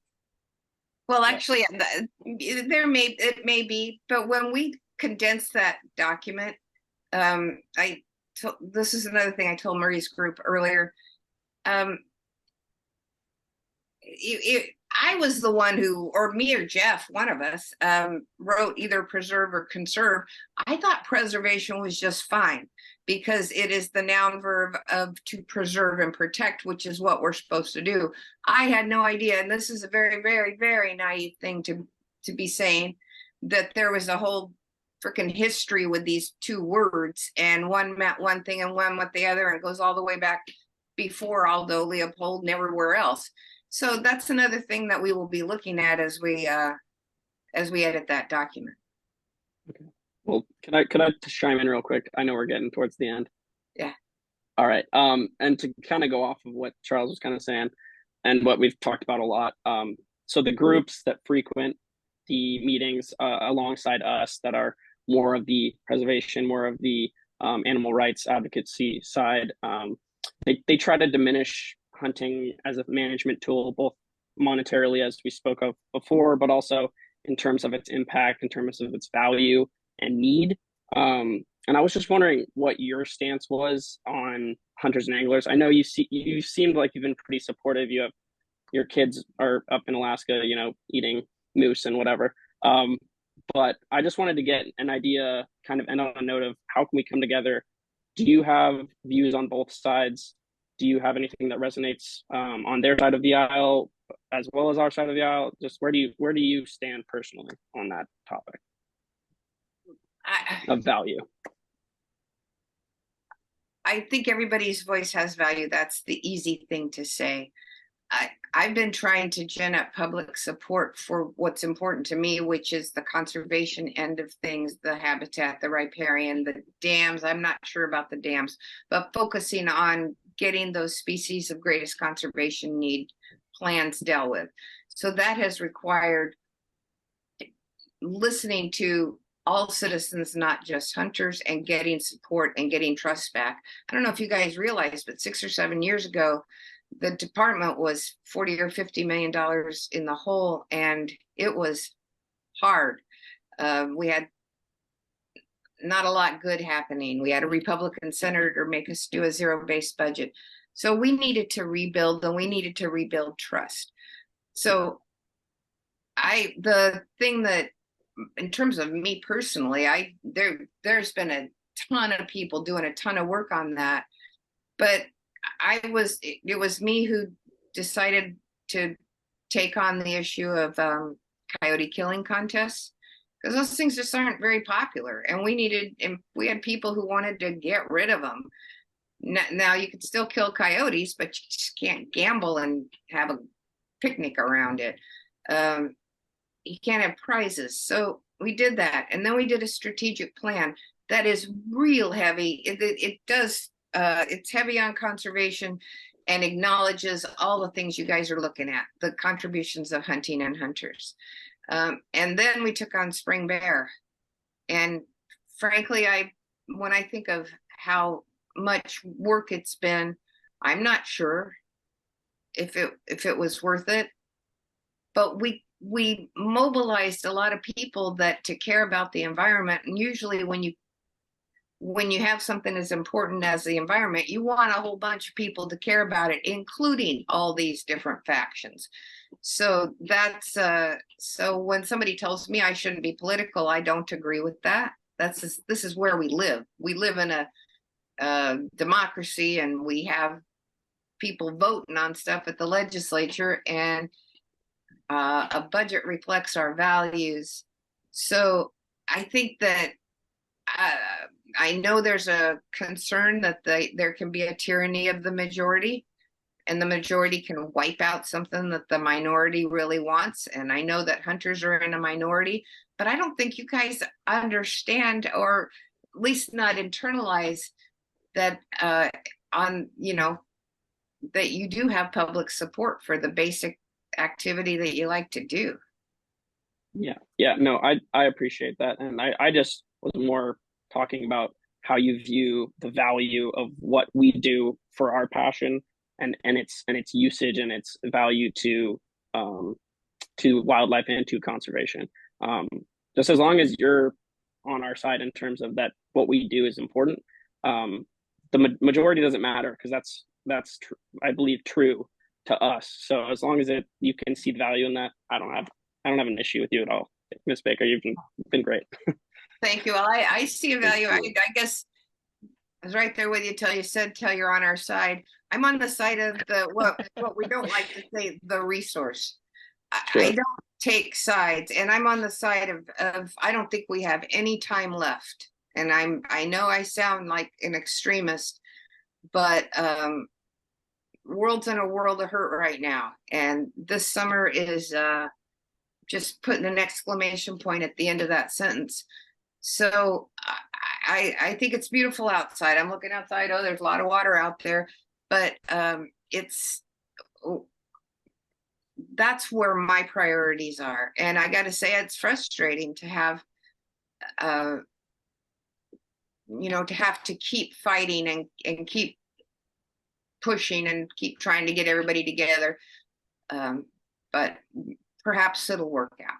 Well, actually, it may be, but when we condense that document, this is another thing I told Marie's group earlier. I was the one who, or me or Jeff, one of us, wrote either preserve or conserve. I thought preservation was just fine because it is the noun verb of to preserve and protect, which is what we're supposed to do. I had no idea, and this is a very, very, very naive thing to be saying, that there was a whole freaking history with these 2 words, and one meant one thing and one meant the other, and it goes all the way back before Aldo, Leopold, and everywhere else. So that's another thing that we will be looking at as we edit that document. Okay. Well, can I just chime in real quick? I know we're getting towards the end. Yeah. All right. And to kind of go off of what Charles was kind of saying, and what we've talked about a lot. So the groups that frequent the meetings alongside us that are more of the preservation, more of the animal rights advocacy side. They try to diminish hunting as a management tool, both monetarily, as we spoke of before, but also in terms of its impact, in terms of its value and need. And I was just wondering what your stance was on hunters and anglers. I know you seemed like you've been pretty supportive. You have your kids are up in Alaska, you know, eating moose and whatever. But I just wanted to get an idea, kind of end on a note of how can we come together? Do you have views on both sides? Do you have anything that resonates on their side of the aisle as well as our side of the aisle? Just where do you stand personally on that topic of value? I think everybody's voice has value. That's the easy thing to say. I've been trying to gin up public support for what's important to me, which is the conservation end of things, the habitat, the riparian, the dams. I'm not sure about the dams, but focusing on getting those species of greatest conservation need plans dealt with. So that has required listening to all citizens, not just hunters, and getting support and getting trust back. I don't know if you guys realize, but 6 or 7 years ago, the department was $40 or $50 million in the hole, and it was hard. We had not a lot good happening. We had a Republican senator make us do a zero-based budget. So we needed to rebuild, and we needed to rebuild trust. So the thing that, in terms of me personally, there's been a ton of people doing a ton of work on that, but it was me who decided to take on the issue of coyote killing contests, because those things just aren't very popular, and we had people who wanted to get rid of them. Now you can still kill coyotes, but you just can't gamble and have a picnic around it. You can't have prizes. So we did that, and then we did a strategic plan that is real heavy. It's heavy on conservation and acknowledges all the things you guys are looking at, the contributions of hunting and hunters. And then we took on spring bear. And frankly, when I think of how much work it's been, I'm not sure if it was worth it. But we mobilized a lot of people to care about the environment. And usually when you have something as important as the environment, you want a whole bunch of people to care about it, including all these different factions. So that's so when somebody tells me I shouldn't be political, I don't agree with that. This is where we live. We live in a democracy, and we have people voting on stuff at the legislature, and a budget reflects our values. So I think that I know there's a concern that there can be a tyranny of the majority, and the majority can wipe out something that the minority really wants. And I know that hunters are in a minority, but I don't think you guys understand, or at least not internalize, that that you do have public support for the basic activity that you like to do. Yeah, no, I appreciate that. And I just was more talking about how you view the value of what we do for our passion and its usage and its value to wildlife and to conservation. Just as long as you're on our side in terms of that, what we do is important. The majority doesn't matter, because that's I believe true to us. So as long as you can see the value in that, I don't have an issue with you at all. Ms. Baker, you've been great. Thank you. Well, I see a value. I guess I was right there with you till you said you're on our side. I'm on the side of what we don't like to say, the resource. Sure. I don't take sides, and I'm on the side of I don't think we have any time left. And I know I sound like an extremist, but world's in a world of hurt right now, and this summer is just putting an exclamation point at the end of that sentence. So I think it's beautiful outside. I'm looking outside. Oh, there's a lot of water out there, but that's where my priorities are. And I got to say, it's frustrating to have, to have to keep fighting and keep pushing and keep trying to get everybody together. But perhaps it'll work out.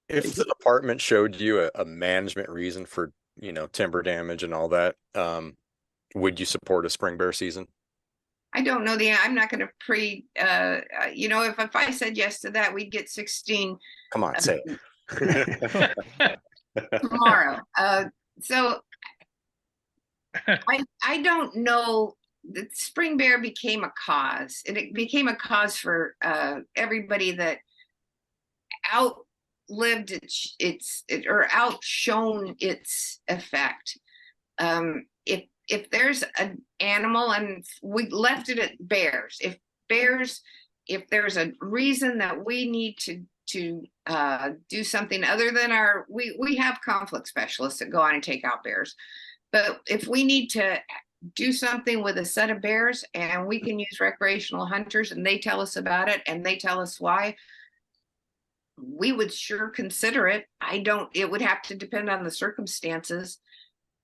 If the department showed you a management reason for, timber damage and all that, would you support a spring bear season? I don't know I'm not going to if I said yes to that, we'd get 16. Come on, say it. Tomorrow. So I don't know. The spring bear became a cause, and it became a cause for everybody that outlived or outshone its effect. If there's an animal, and we left it at bears, if there's a reason that we need to do something other than we have conflict specialists that go on and take out bears, but if we need to do something with a set of bears and we can use recreational hunters and they tell us about it and they tell us why, we would sure consider it. It would have to depend on the circumstances,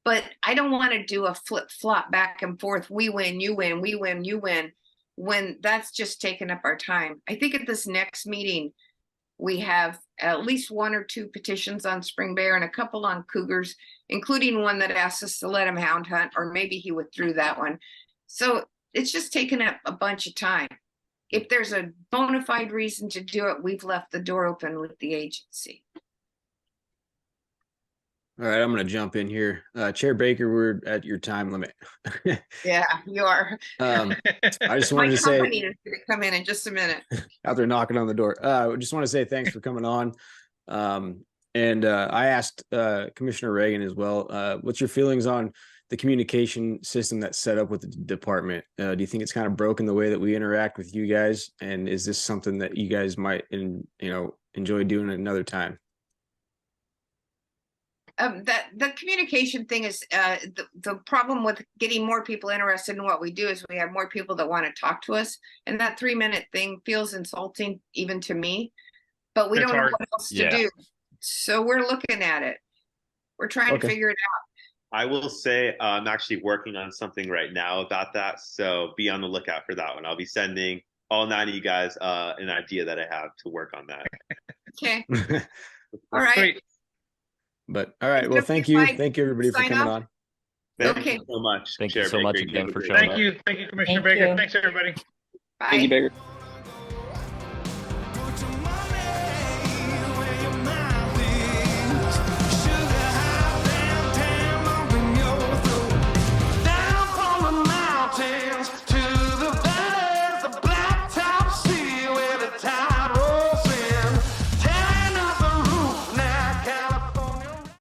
but I don't want to do a flip-flop back and forth. We win, you win, we win, you win, when that's just taking up our time. I think at this next meeting, we have at least 1 or 2 petitions on spring bear and a couple on cougars, including one that asks us to let him hound hunt, or maybe he withdrew that one. So it's just taken up a bunch of time. If there's a bona fide reason to do it, we've left the door open with the agency. All right, I'm going to jump in here. Chair Baker, we're at your time limit. Yeah, you are. I just wanted to say, my company is going to come in just a minute. Out there knocking on the door. I just want to say thanks for coming on. And I asked Commissioner Reagan as well, what's your feelings on the communication system that's set up with the department? Do you think it's kind of broken the way that we interact with you guys? And is this something that you guys might, enjoy doing at another time? That the communication thing is the problem with getting more people interested in what we do is we have more people that want to talk to us, and that 3-minute thing feels insulting even to me, but we don't know what else to do. So we're looking at it. We're trying to figure it out. I will say I'm actually working on something right now about that, so be on the lookout for that one. I'll be sending all 9 of you guys an idea that I have to work on that. Okay. All right. Great. But all right, well, thank you everybody for coming on. Thank you so much. Thank you so much again for showing up. Thank you, Commissioner Baker. Thanks, everybody. Bye. Thank you, Baker.